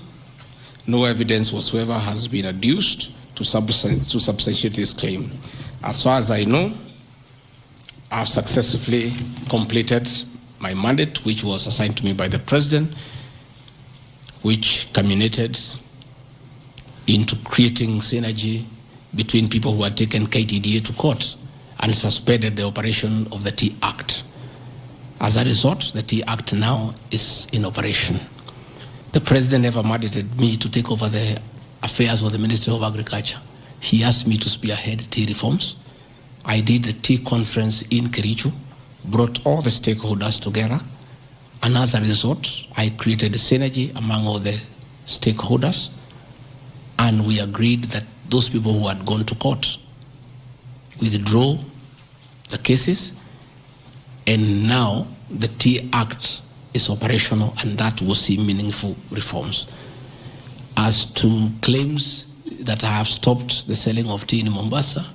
No evidence whatsoever has been adduced to substantiate this claim. As far as I know, I've successfully completed my mandate, which was assigned to me by the president, which culminated into creating synergy between people who had taken KTDA to court and suspended the operation of the Tea Act. As a result, the Tea Act now is in operation. The president never mandated me to take over the affairs of the Ministry of Agriculture. He asked me to spearhead tea reforms. I did the tea conference in Kericho, brought all the stakeholders together, and as a result, I created a synergy among all the stakeholders, and we agreed that those people who had gone to court withdraw the cases, and now the Tea Act is operational, and that will see meaningful reforms. As to claims that I have stopped the selling of tea in Mombasa,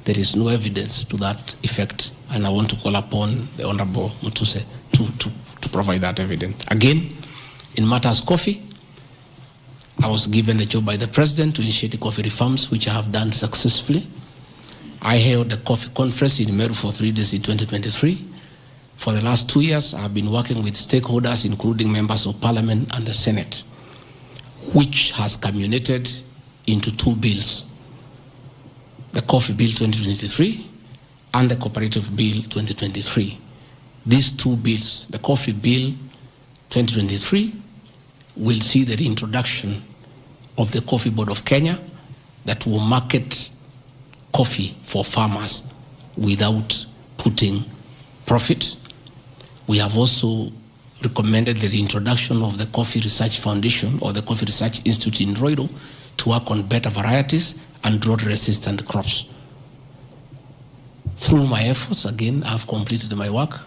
there is no evidence to that effect, and I want to call upon the Honorable Mutuse to provide that evidence. Again, in matters coffee, I was given the job by the President to initiate the coffee reforms, which I have done successfully. I held the coffee conference in Meru for 3 days in 2023. For the last 2 years, I have been working with stakeholders, including members of Parliament and the Senate, which has culminated into 2 bills: the Coffee Bill 2023 and the Cooperative Bill 2023. These 2 bills, the Coffee Bill 2023, will see the reintroduction of the Coffee Board of Kenya that will market coffee for farmers without putting profit. We have also recommended the reintroduction of the Coffee Research Foundation or the Coffee Research Institute in Roiro to work on better varieties and drought-resistant crops. Through my efforts, again, I have completed my work.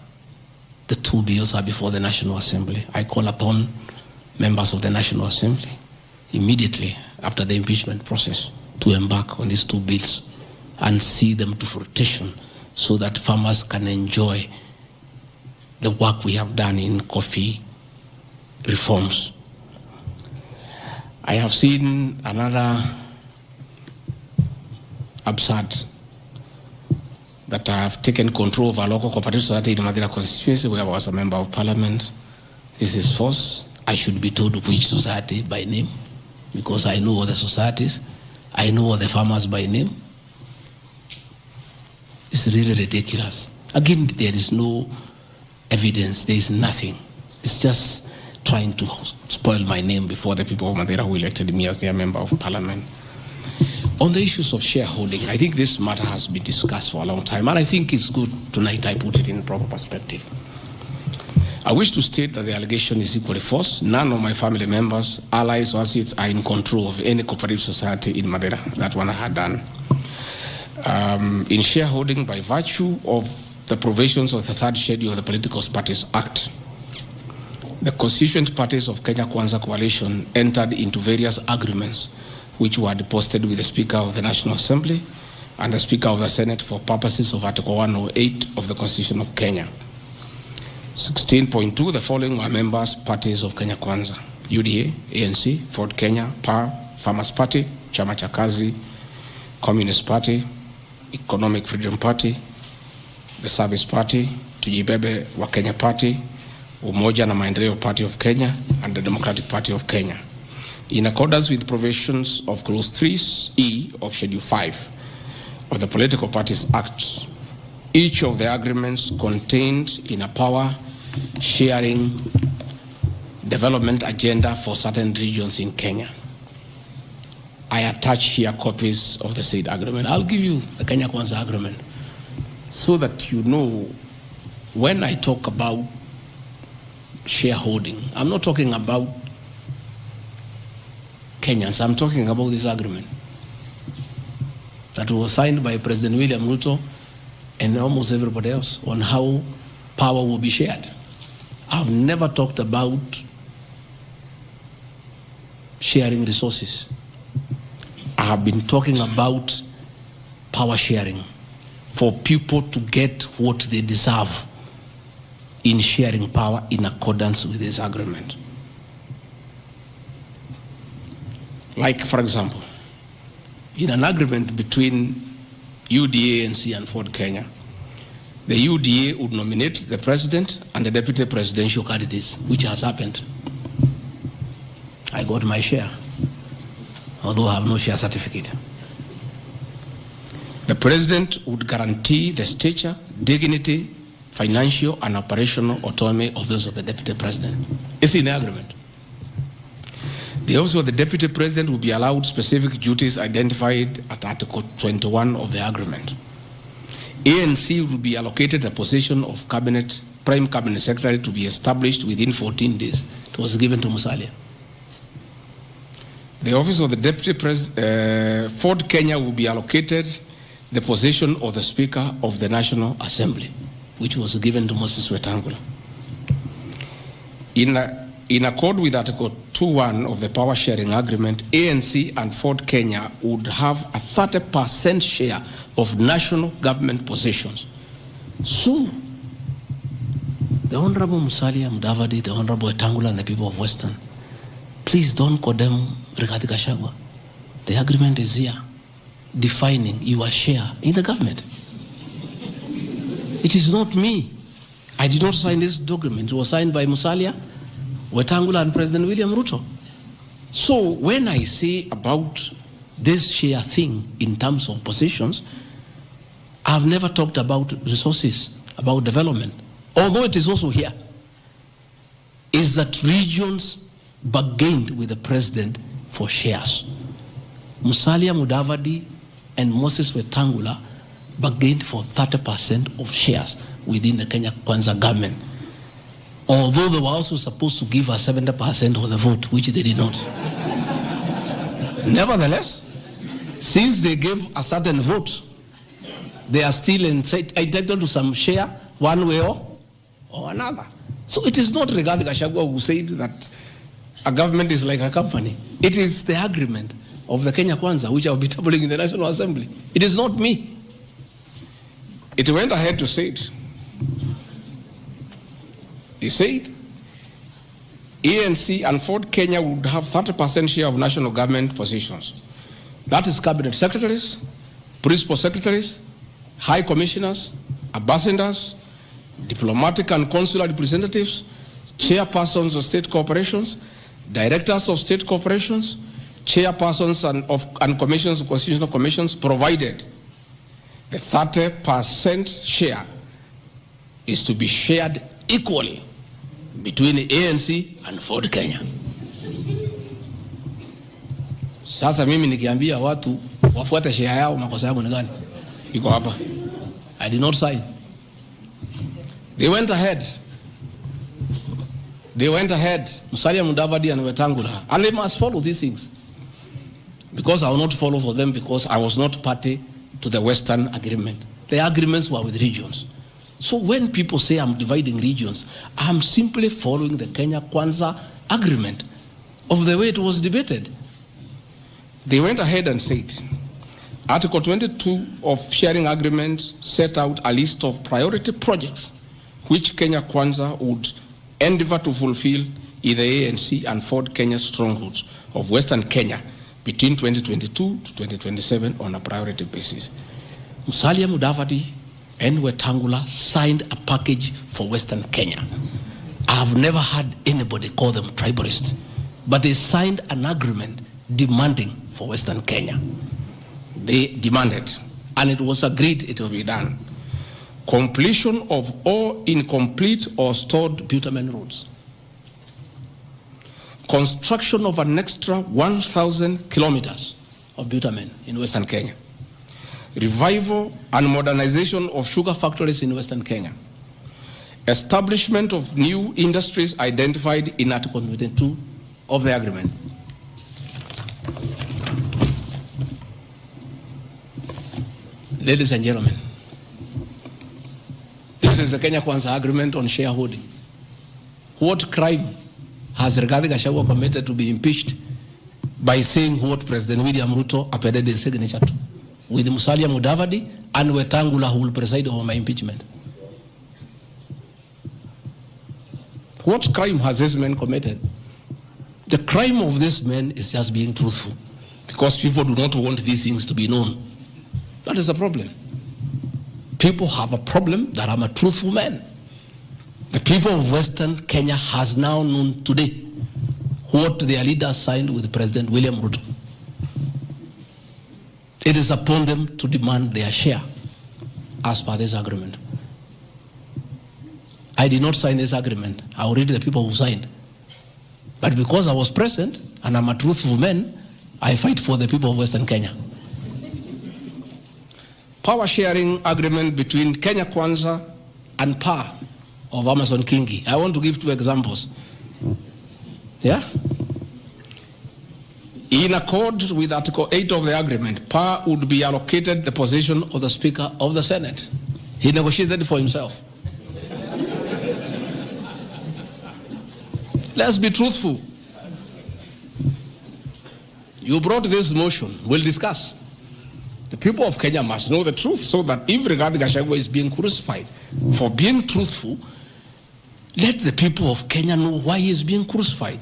The 2 bills are before the National Assembly. I call upon members of the National Assembly immediately after the impeachment process to embark on these 2 bills and see them to fruition so that farmers can enjoy the work we have done in coffee reforms. I have seen another absurd, that I have taken control of a local cooperative society in Madira constituency where I was a member of Parliament. This is false. I should be told which society by name, because I know all the societies. I know all the farmers by name. It's really ridiculous. Again, there is no evidence. There is nothing. It's just trying to spoil my name before the people of Madeira who elected me as their member of Parliament. On the issues of shareholding, I think this matter has been discussed for a long time, and I think it's good tonight I put it in proper perspective. I wish to state that the allegation is equally false. None of my family members, allies, or associates are in control of any cooperative society in Madeira. That one I had done. In shareholding by virtue of the provisions of the 3rd schedule of the Political Parties Act, the constituent parties of Kenya Kwanza Coalition entered into various agreements which were deposited with the Speaker of the National Assembly and the Speaker of the Senate for purposes of Article 108 of the Constitution of Kenya. 16.2, the following were members parties of Kenya Kwanza: UDA, ANC, Ford Kenya, PAR, Farmers Party, Chama cha Kazi, Communist Party, Economic Freedom Party, the Service Party, Tujibebe wa Kenya Party, Umoja na Maendeleo Party of Kenya, and the Democratic Party of Kenya. In accordance with provisions of Clause 3E of Schedule 5 of the Political Parties Act, each of the agreements contained in a power-sharing development agenda for certain regions in Kenya. I attach here copies of the said agreement. I'll give you the Kenya Kwanza agreement so that you know when I talk about shareholding, I'm not talking about Kenyans, I'm talking about this agreement that was signed by President William Ruto and almost everybody else on how power will be shared. I've never talked about sharing resources. I have been talking about power sharing for people to get what they deserve in sharing power in accordance with this agreement. Like, for example, in an agreement between UDA, ANC, and Ford Kenya, the UDA would nominate the president and the deputy presidential candidates, which has happened. I got my share, although I have no share certificate. The president would guarantee the stature, dignity, financial and operational autonomy of those of the deputy president. It's in the agreement. The office of the deputy president will be allowed specific duties identified at Article 21 of the agreement. ANC will be allocated a position of prime cabinet secretary to be established within 14 days. It was given to Musalia. the office of the Deputy President, Ford Kenya will be allocated the position of the Speaker of the National Assembly, which was given to Moses Wetangula. In accord with Article 2.1 of the Power Sharing Agreement, ANC and Ford Kenya would have a 30% share of national government positions. So, the Honorable Musalia Mudavadi, the Honorable Wetangula, and the people of Western, please don't condemn Rigathi Gachagua. The agreement is here, defining your share in the government. It is not me. I did not sign this document. It was signed by Musalia, Wetangula, and President William Ruto. So when I say about this share thing in terms of positions, I've never talked about resources, about development. Although it is also here, is that regions bargained with the president for shares. Musalia Mudavadi and Moses Wetangula bargained for 30% of shares within the Kenya Kwanza government. Although they were also supposed to give us 70% of the vote, which they did not. Nevertheless, since they gave a certain vote, they are still entitled to some share one way or another. So it is not Rigathi Gachagua who said that a government is like a company. It is the agreement of the Kenya Kwanza, which I will be tabling in the National Assembly. It is not me. It went ahead to say it. He said, ANC and Ford Kenya would have 30% share of national government positions. That is cabinet secretaries, principal secretaries, high commissioners, ambassadors, diplomatic and consular representatives, chairpersons of state corporations, directors of state corporations, chairpersons and commissions, constitutional commissions, provided the 30% share is to be shared equally between the ANC and Ford Kenya. Sasa mimi nikiambia watu wafuate share yao, makosa yangu ni gani? Iko hapa. I did not sign. They went ahead, Musalia Mudavadi and Wetangula, and they must follow these things. Because I will not follow for them, because I was not party to the Western Agreement. The agreements were with regions. So when people say I'm dividing regions, I'm simply following the Kenya Kwanza Agreement of the way it was debated. They went ahead and said, Article 22 of Sharing Agreement set out a list of priority projects which Kenya Kwanza would endeavor to fulfill in the ANC and Ford Kenya strongholds of Western Kenya between 2022 to 2027 on a priority basis. Musalia Mudavadi and Wetangula signed a package for Western Kenya. I've never had anybody call them tribalists, but they signed an agreement demanding for Western Kenya. They demanded, and it was agreed it will be done. Completion of all incomplete or stored bitumen roads. Construction of an extra 1,000 kilometers of bitumen in Western Kenya. Revival and modernization of sugar factories in Western Kenya. Establishment of new industries identified in Article 22 of the agreement. Ladies and gentlemen, this is the Kenya Kwanza Agreement on shareholding. What crime has Rigathi Gachagua committed to be impeached by saying what President William Ruto appended his signature to, with Musalia Mudavadi and Wetangula who will preside over my impeachment? What crime has this man committed? The crime of this man is just being truthful, because people do not want these things to be known. That is a problem. People have a problem that I'm a truthful man. The people of Western Kenya has now known today what their leaders signed with President William Ruto. It is upon them to demand their share as per this agreement. I did not sign this agreement. I will read the people who signed. But because I was present and I'm a truthful man, I fight for the people of Western Kenya. Power sharing agreement between Kenya Kwanza and PAR of Amason Kingi. I want to give two examples. Yeah? In accord with Article 8 of the agreement, power would be allocated the position of the Speaker of the Senate. He negotiated for himself. Let's be truthful. You brought this motion. We'll discuss. The people of Kenya must know the truth so that if Rigathi Gachagua is being crucified for being truthful, let the people of Kenya know why he is being crucified.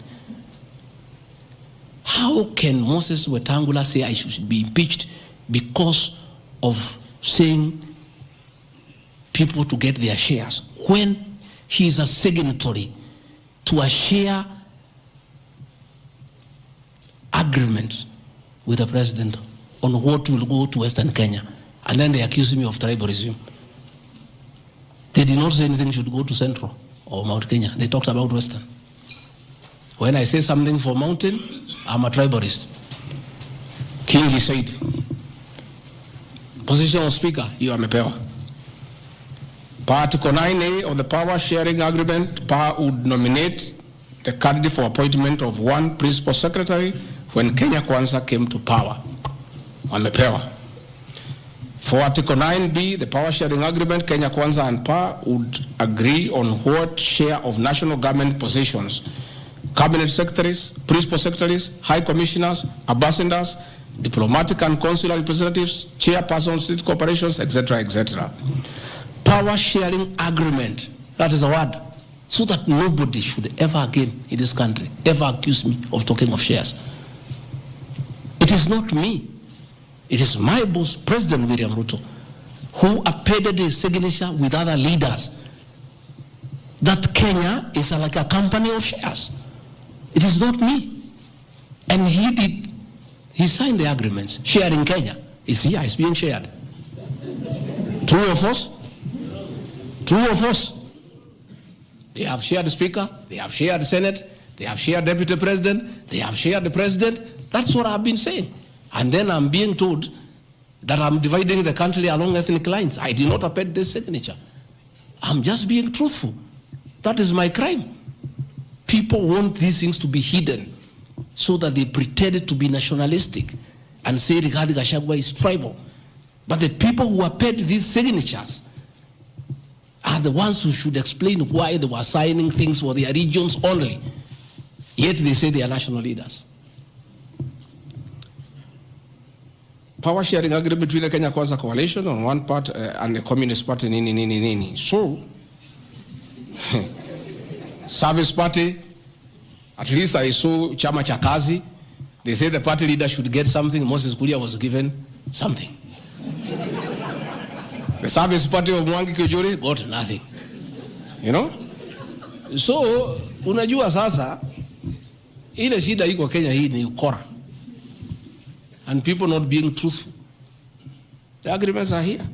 How can Moses Wetangula say I should be impeached because of saying people to get their shares when he is a signatory to a share agreement with the president on what will go to Western Kenya? And then they accuse me of tribalism. They did not say anything should go to Central or Mount Kenya. They talked about Western. When I say something for Mountain, I'm a tribalist. King said, position of Speaker, you are mepewa. Article 9A of the Power Sharing Agreement, power would nominate the candidate for appointment of one principal secretary when Kenya Kwanza came to power. Amepewa. For Article 9B, the Power Sharing Agreement, Kenya Kwanza and POWER would agree on what share of national government positions, cabinet secretaries, principal secretaries, high commissioners, ambassadors, diplomatic and consular representatives, chairpersons, state corporations, etc., etc. Power sharing agreement, that is a word, so that nobody should ever again in this country ever accuse me of talking of shares. It is not me. It is my boss, President William Ruto, who appended his signature with other leaders that Kenya is like a company of shares. It is not me. And he signed the agreements. Sharing Kenya is here, it's being shared. True or false? True or false? They have shared the Speaker, they have shared the Senate, they have shared Deputy President, they have shared the President. That's what I've been saying. And then I'm being told that I'm dividing the country along ethnic lines. I did not append this signature. I'm just being truthful. That is my crime. People want these things to be hidden so that they pretend to be nationalistic and say Rigathi Gachagua is tribal. But the people who append these signatures are the ones who should explain why they were signing things for their regions only. Yet they say they are national leaders. Power sharing agreement between the Kenya Kwanza coalition on one part and the Communist Party nini. So, Service Party, at least I saw Chama cha Kazi. They say the party leader should get something. Moses Kuria was given something. The Service Party of Mwangi Kijori got nothing. You know? So, unajua sasa, ile shida iko Kenya hii ni ukora. And people not being truthful. The agreements are here.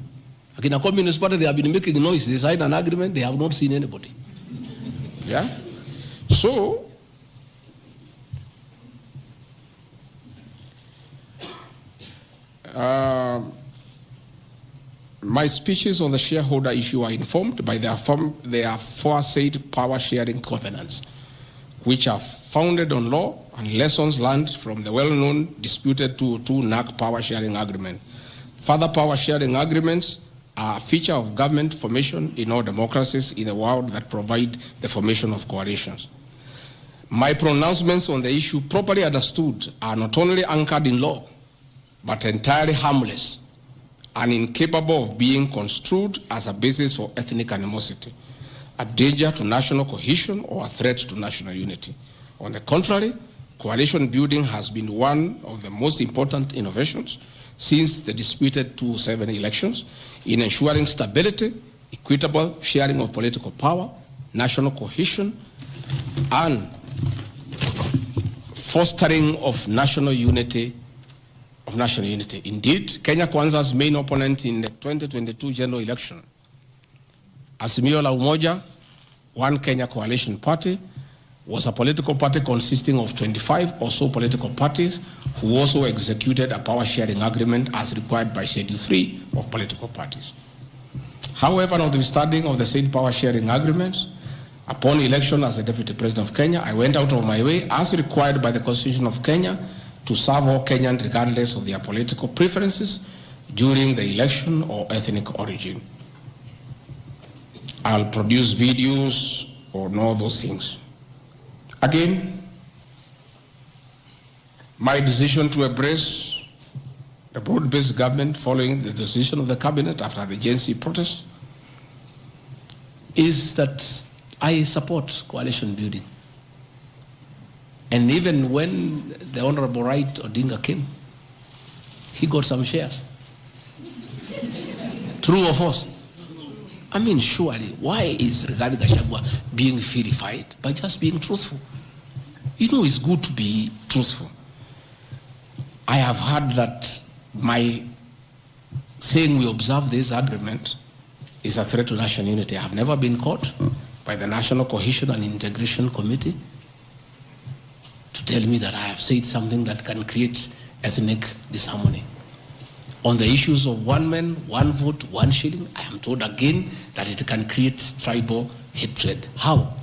Like in a Communist Party, they have been making noise. They signed an agreement, they have not seen anybody. Yeah? So, my speeches on the shareholder issue are informed by their aforesaid power sharing covenants, which are founded on law and lessons learned from the well-known disputed 202 NAC power sharing agreement. Further power sharing agreements are a feature of government formation in all democracies in the world that provide the formation of coalitions. My pronouncements on the issue, properly understood, are not only anchored in law, but entirely harmless and incapable of being construed as a basis for ethnic animosity, a danger to national cohesion, or a threat to national unity. On the contrary, coalition building has been one of the most important innovations since the disputed 2007 elections in ensuring stability, equitable sharing of political power, national cohesion, and fostering of national unity. Indeed, Kenya Kwanza's main opponent in the 2022 general election, Azimio la Umoja, One Kenya Coalition Party, was a political party consisting of 25 or so political parties who also executed a power sharing agreement as required by Schedule 3 of political parties. However, notwithstanding of the said power sharing agreements, upon election as the Deputy President of Kenya, I went out of my way, as required by the Constitution of Kenya, to serve all Kenyans regardless of their political preferences during the election or ethnic origin. I'll produce videos on all those things. Again, my decision to embrace the broad-based government following the decision of the cabinet after the Gen Z protest is that I support coalition building. And even when the Honorable Right Odinga came, he got some shares. True or false? I mean, surely, why is Rigathi Gachagua being vilified by just being truthful? You know, it's good to be truthful. I have heard that my saying we observe this agreement is a threat to national unity. I have never been caught by the National Cohesion and Integration Committee to tell me that I have said something that can create ethnic disharmony. On the issues of one man, one vote, one shilling, I am told again that it can create tribal hatred. How?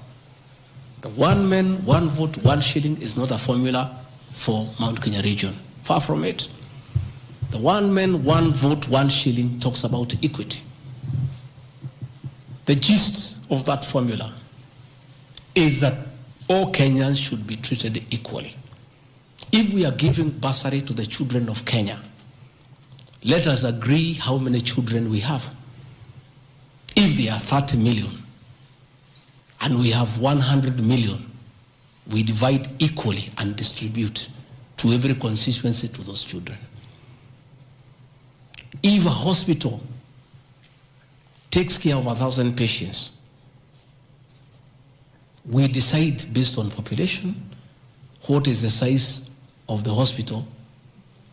The one man, one vote, one shilling is not a formula for Mount Kenya region. Far from it. The one man, one vote, one shilling talks about equity. The gist of that formula is that all Kenyans should be treated equally. If we are giving bursary to the children of Kenya, let us agree how many children we have. If there are 30 million and we have 100 million, we divide equally and distribute to every constituency to those children. If a hospital takes care of 1,000 patients, we decide based on population what is the size of the hospital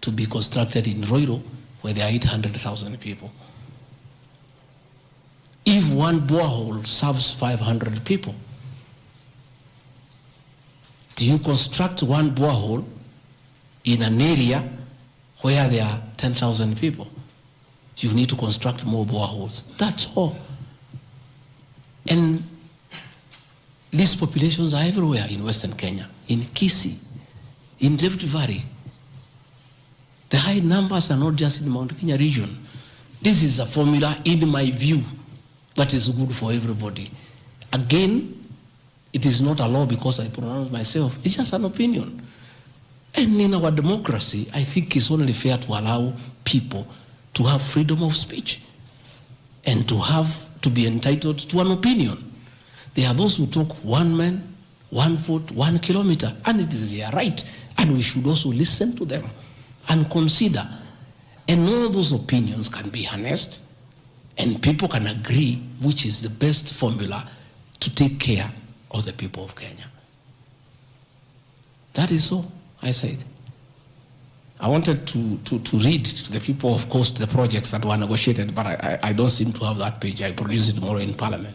to be constructed in Roiro, where there are 800,000 people. If one borehole serves 500 people, do you construct one borehole in an area where there are 10,000 people? You need to construct more boreholes. That's all. And these populations are everywhere in Western Kenya, in Kisii, in Rift Valley. The high numbers are not just in the Mount Kenya region. This is a formula, in my view, that is good for everybody. Again, it is not a law because I pronounce myself. It's just an opinion. And in our democracy, I think it's only fair to allow people to have freedom of speech and to be entitled to an opinion. There are those who talk one man, one vote, 1 kilometer, and it is their right, and we should also listen to them and consider. And all those opinions can be harnessed, and people can agree which is the best formula to take care of the people of Kenya. That is all I said. I wanted to read to the people, of course, the projects that were negotiated, but I don't seem to have that page. I produce it tomorrow in Parliament.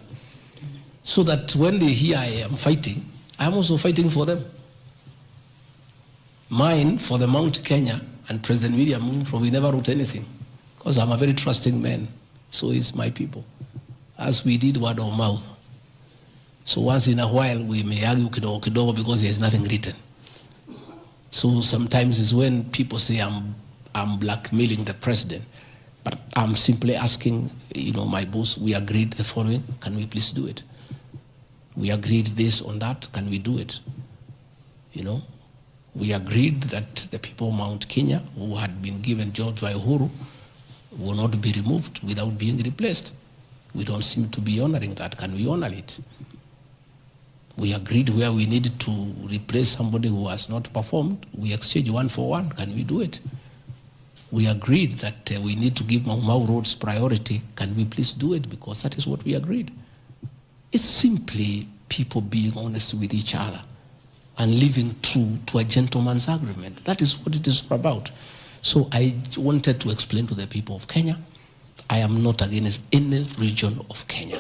So that when they hear I am fighting, I am also fighting for them. Mine, for the Mount Kenya, and President William Ruto, we never wrote anything, because I'm a very trusting man. So is my people, as we did word of mouth. So once in a while, we may argue kidogo because there is nothing written. So sometimes it's when people say I'm blackmailing the president, but I'm simply asking, my boss, we agreed the following, can we please do it? We agreed this on that, can we do it? We agreed that the people of Mount Kenya who had been given jobs by Uhuru will not be removed without being replaced. We don't seem to be honoring that. Can we honor it? We agreed where we needed to replace somebody who has not performed, we exchange 1 for 1. Can we do it? We agreed that we need to give Mau Mau roads priority. Can we please do it? Because that is what we agreed. It's simply people being honest with each other and living true to a gentleman's agreement. That is what it is about. So I wanted to explain to the people of Kenya, I am not against any region of Kenya.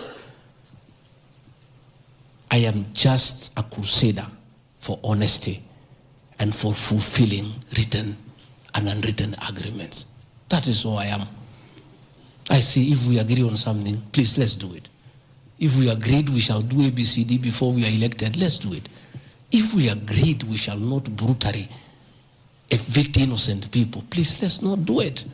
I am just a crusader for honesty and for fulfilling written and unwritten agreements. That is all I am. I say, if we agree on something, please, let's do it. If we agreed we shall do ABCD before we are elected, let's do it. If we agreed we shall not brutally evict innocent people. Please, let's not do it.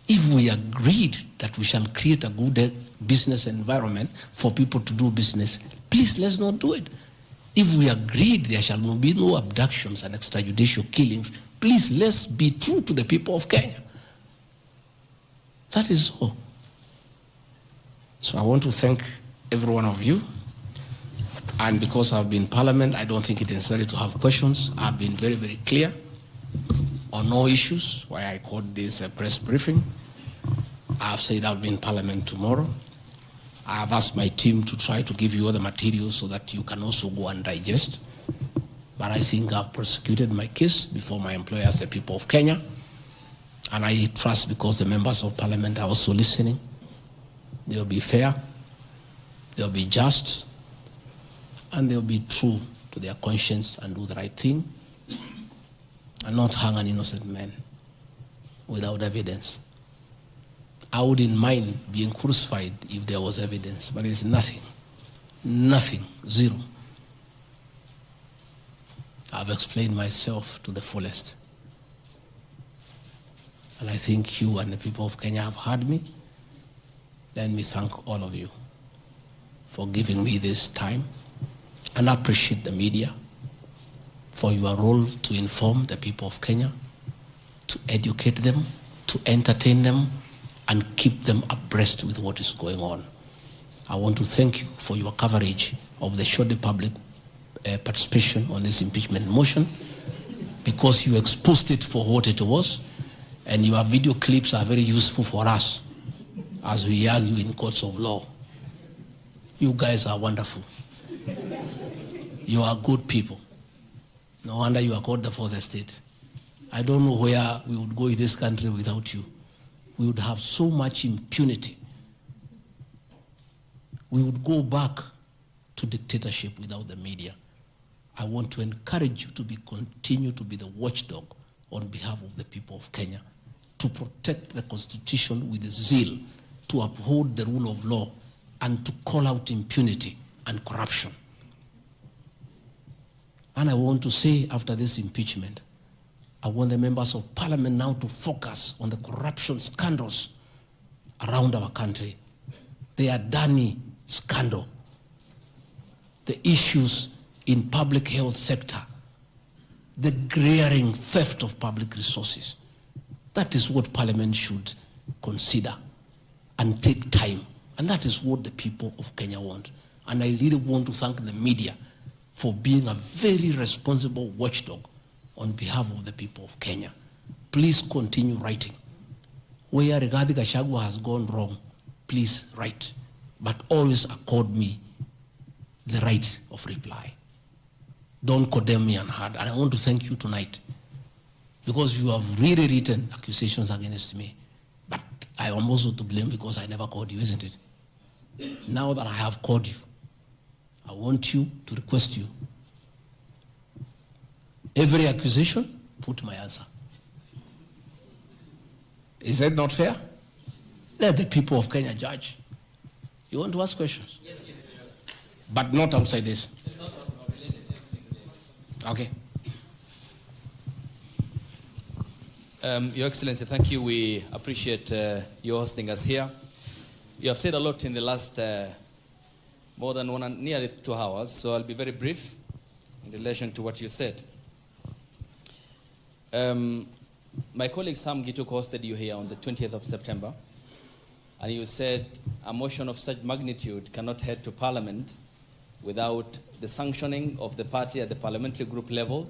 If we agreed that we shall create a good business environment for people to do business, please, let's not do it. If we agreed there shall be no abductions and extrajudicial killings, please, let's be true to the people of Kenya. That is all. So I want to thank every one of you. And because I've been in Parliament, I don't think it is necessary to have questions. I've been very, very clear on no issues, why I called this a press briefing. I've said I'll be in Parliament tomorrow. I've asked my team to try to give you all the materials so that you can also go and digest. But I think I've prosecuted my case before my employers, the people of Kenya. And I trust, because the members of Parliament are also listening, they'll be fair, they'll be just, and they'll be true to their conscience and do the right thing, and not hang an innocent man without evidence. I wouldn't mind being crucified if there was evidence, but there's nothing, zero. I've explained myself to the fullest. And I think you and the people of Kenya have heard me. Let me thank all of you for giving me this time, and I appreciate the media for your role to inform the people of Kenya, to educate them, to entertain them, and keep them abreast with what is going on. I want to thank you for your coverage of the short public participation on this impeachment motion, because you exposed it for what it was, and your video clips are very useful for us as we argue in courts of law. You guys are wonderful. You are good people. No wonder you are called the fourth estate. I don't know where we would go in this country without you. We would have so much impunity. We would go back to dictatorship without the media. I want to encourage you to continue to be the watchdog on behalf of the people of Kenya, to protect the Constitution with zeal, to uphold the rule of law, and to call out impunity and corruption. And I want to say, after this impeachment, I want the members of Parliament now to focus on the corruption scandals around our country. The Adani scandal, the issues in public health sector, the glaring theft of public resources. That is what Parliament should consider and take time. And that is what the people of Kenya want. And I really want to thank the media for being a very responsible watchdog on behalf of the people of Kenya. Please continue writing. Where Rigathi Gachagua has gone wrong, please write. But always accord me the right of reply. Don't condemn me unheard. And I want to thank you tonight, because you have really written accusations against me. But I am also to blame because I never called you, isn't it? Now that I have called you, I want you to request you. Every accusation, put my answer. Is that not fair? Let the people of Kenya judge. You want to ask questions? Yes. But not outside this. Okay. Your Excellency, thank you. We appreciate you hosting us here. You have said a lot in the last more than nearly 2 hours, so I'll be very brief in relation to what you said. My colleague Sam Githuki hosted you here on the 20th of September, and you said a motion of such magnitude cannot head to Parliament without the sanctioning of the party at the parliamentary group level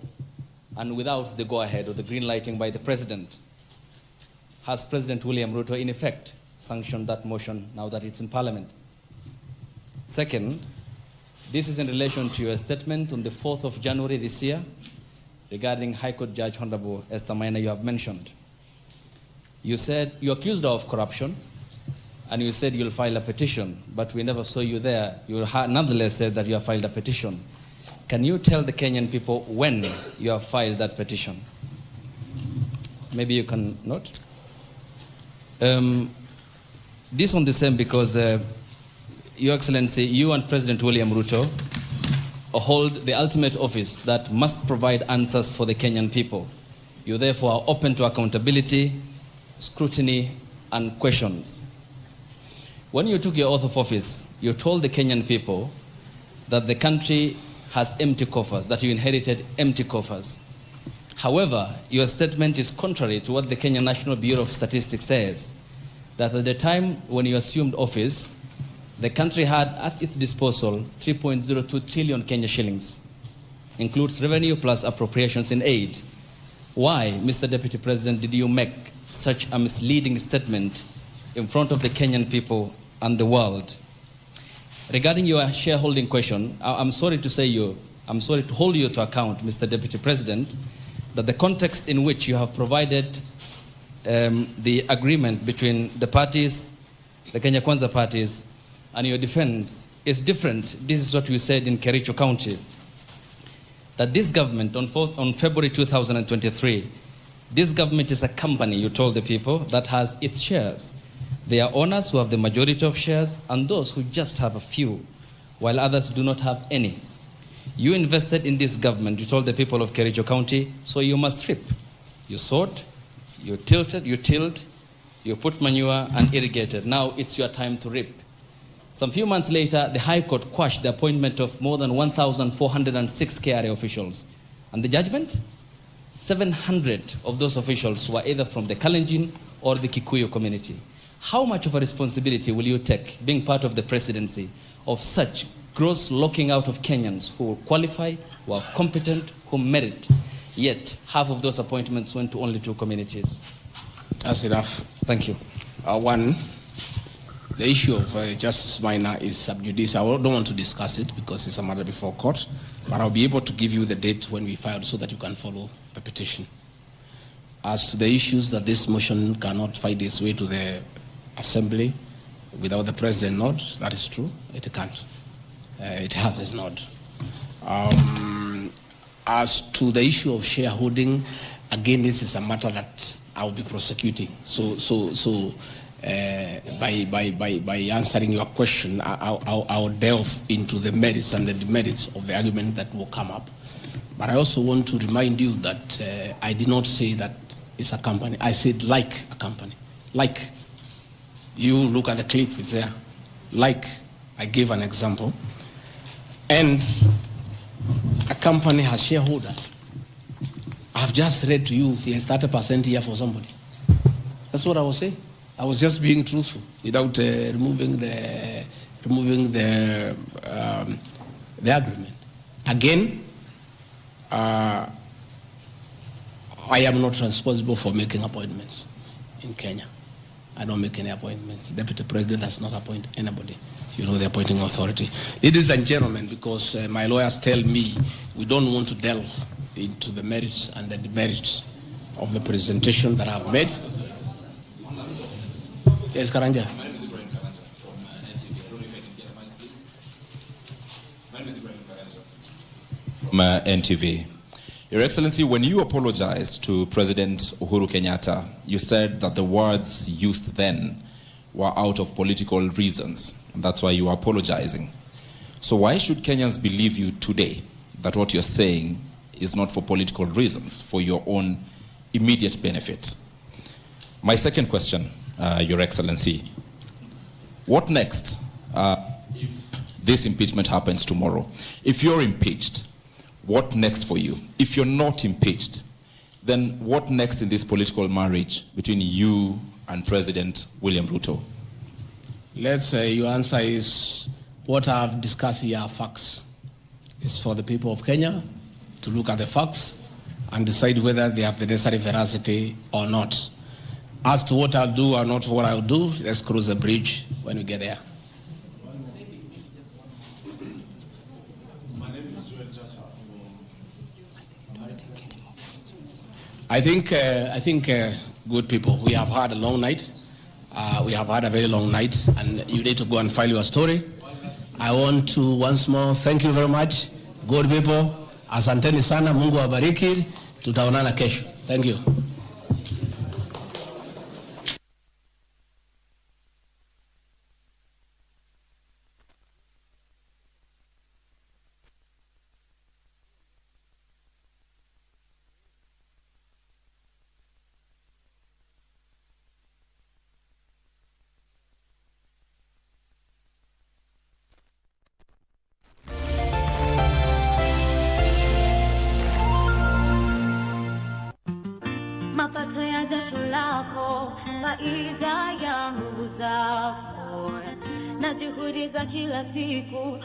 and without the go-ahead or the green lighting by the President. Has President William Ruto in effect sanctioned that motion now that it's in Parliament? Second, this is in relation to your statement on the 4th of January this year regarding High Court Judge Honorable Esther Maina you have mentioned. You said you accused her of corruption, and you said you'll file a petition, but we never saw you there. You nonetheless said that you have filed a petition. Can you tell the Kenyan people when you have filed that petition? Maybe you can note. This one the same because, Your Excellency, you and President William Ruto hold the ultimate office that must provide answers for the Kenyan people. You therefore are open to accountability, scrutiny, and questions. When you took your oath of office, you told the Kenyan people that the country has empty coffers, that you inherited empty coffers. However, your statement is contrary to what the Kenya National Bureau of Statistics says, that at the time when you assumed office, the country had at its disposal 3.02 trillion Kenya shillings, includes revenue plus appropriations in aid. Why, Mr. Deputy President, did you make such a misleading statement in front of the Kenyan people and the world? Regarding your shareholding question, I'm sorry to hold you to account, Mr. Deputy President, that the context in which you have provided the agreement between the parties, the Kenya Kwanza parties, and your defense is different. This is what we said in Kericho County, that this government on February 2023, this government is a company, you told the people, that has its shares. There are owners who have the majority of shares and those who just have a few, while others do not have any. You invested in this government, you told the people of Kericho County, so you must reap. You sowed, you tilled, you put manure and irrigated. Now it's your time to reap. Some few months later, the High Court quashed the appointment of more than 1,406 KRA officials. And the judgment? 700 of those officials were either from the Kalenjin or the Kikuyu community. How much of a responsibility will you take, being part of the presidency, of such gross locking out of Kenyans who qualify, who are competent, who merit, yet half of those appointments went to only 2 communities? That's enough. Thank you. One, the issue of Justice Minor is sub judice. I don't want to discuss it because it's a matter before court, but I'll be able to give you the date when we filed so that you can follow the petition. As to the issues that this motion cannot find its way to the Assembly without the President nod, that is true. It can't. It has its nod. As to the issue of shareholding, again, this is a matter that I will be prosecuting. By answering your question, I'll delve into the merits and the demerits of the argument that will come up. But I also want to remind you that I did not say that it's a company. I said like a company. Like. You look at the clip, it's there. Like, I gave an example. And a company has shareholders. I've just read to you, there's 30% here for somebody. That's what I was saying. I was just being truthful without removing the agreement. Again, I am not responsible for making appointments in Kenya. I don't make any appointments. The Deputy President does not appoint anybody. You know, the appointing authority. Ladies and gentlemen, because my lawyers tell me we don't want to delve into the merits and the demerits of the presentation that I've made. Yes, Karanja. My name is Ibrahim Karanja from NTV. I don't know if I can get a mic, please. My name is Ibrahim Karanja from NTV. Your Excellency, when you apologized to President Uhuru Kenyatta, you said that the words used then were out of political reasons, and that's why you are apologizing. So why should Kenyans believe you today that what you're saying is not for political reasons, for your own immediate benefit? My second question, Your Excellency, what next if this impeachment happens tomorrow? If you're impeached, what next for you? If you're not impeached, then what next in this political marriage between you and President William Ruto? Let's say your answer is what I've discussed here are facts. It's for the people of Kenya to look at the facts and decide whether they have the necessary veracity or not. As to what I'll do or not what I'll do, let's cross the bridge when we get there. I think, good people, we have had a long night. We have had a very long night, and you need to go and file your story. I want to once more thank you very much. Good people, asanteni sana, Mungu awabariki. Tutaonana kesho. Thank you. lako, faida ya nguvu zako, na juhudi za kila siku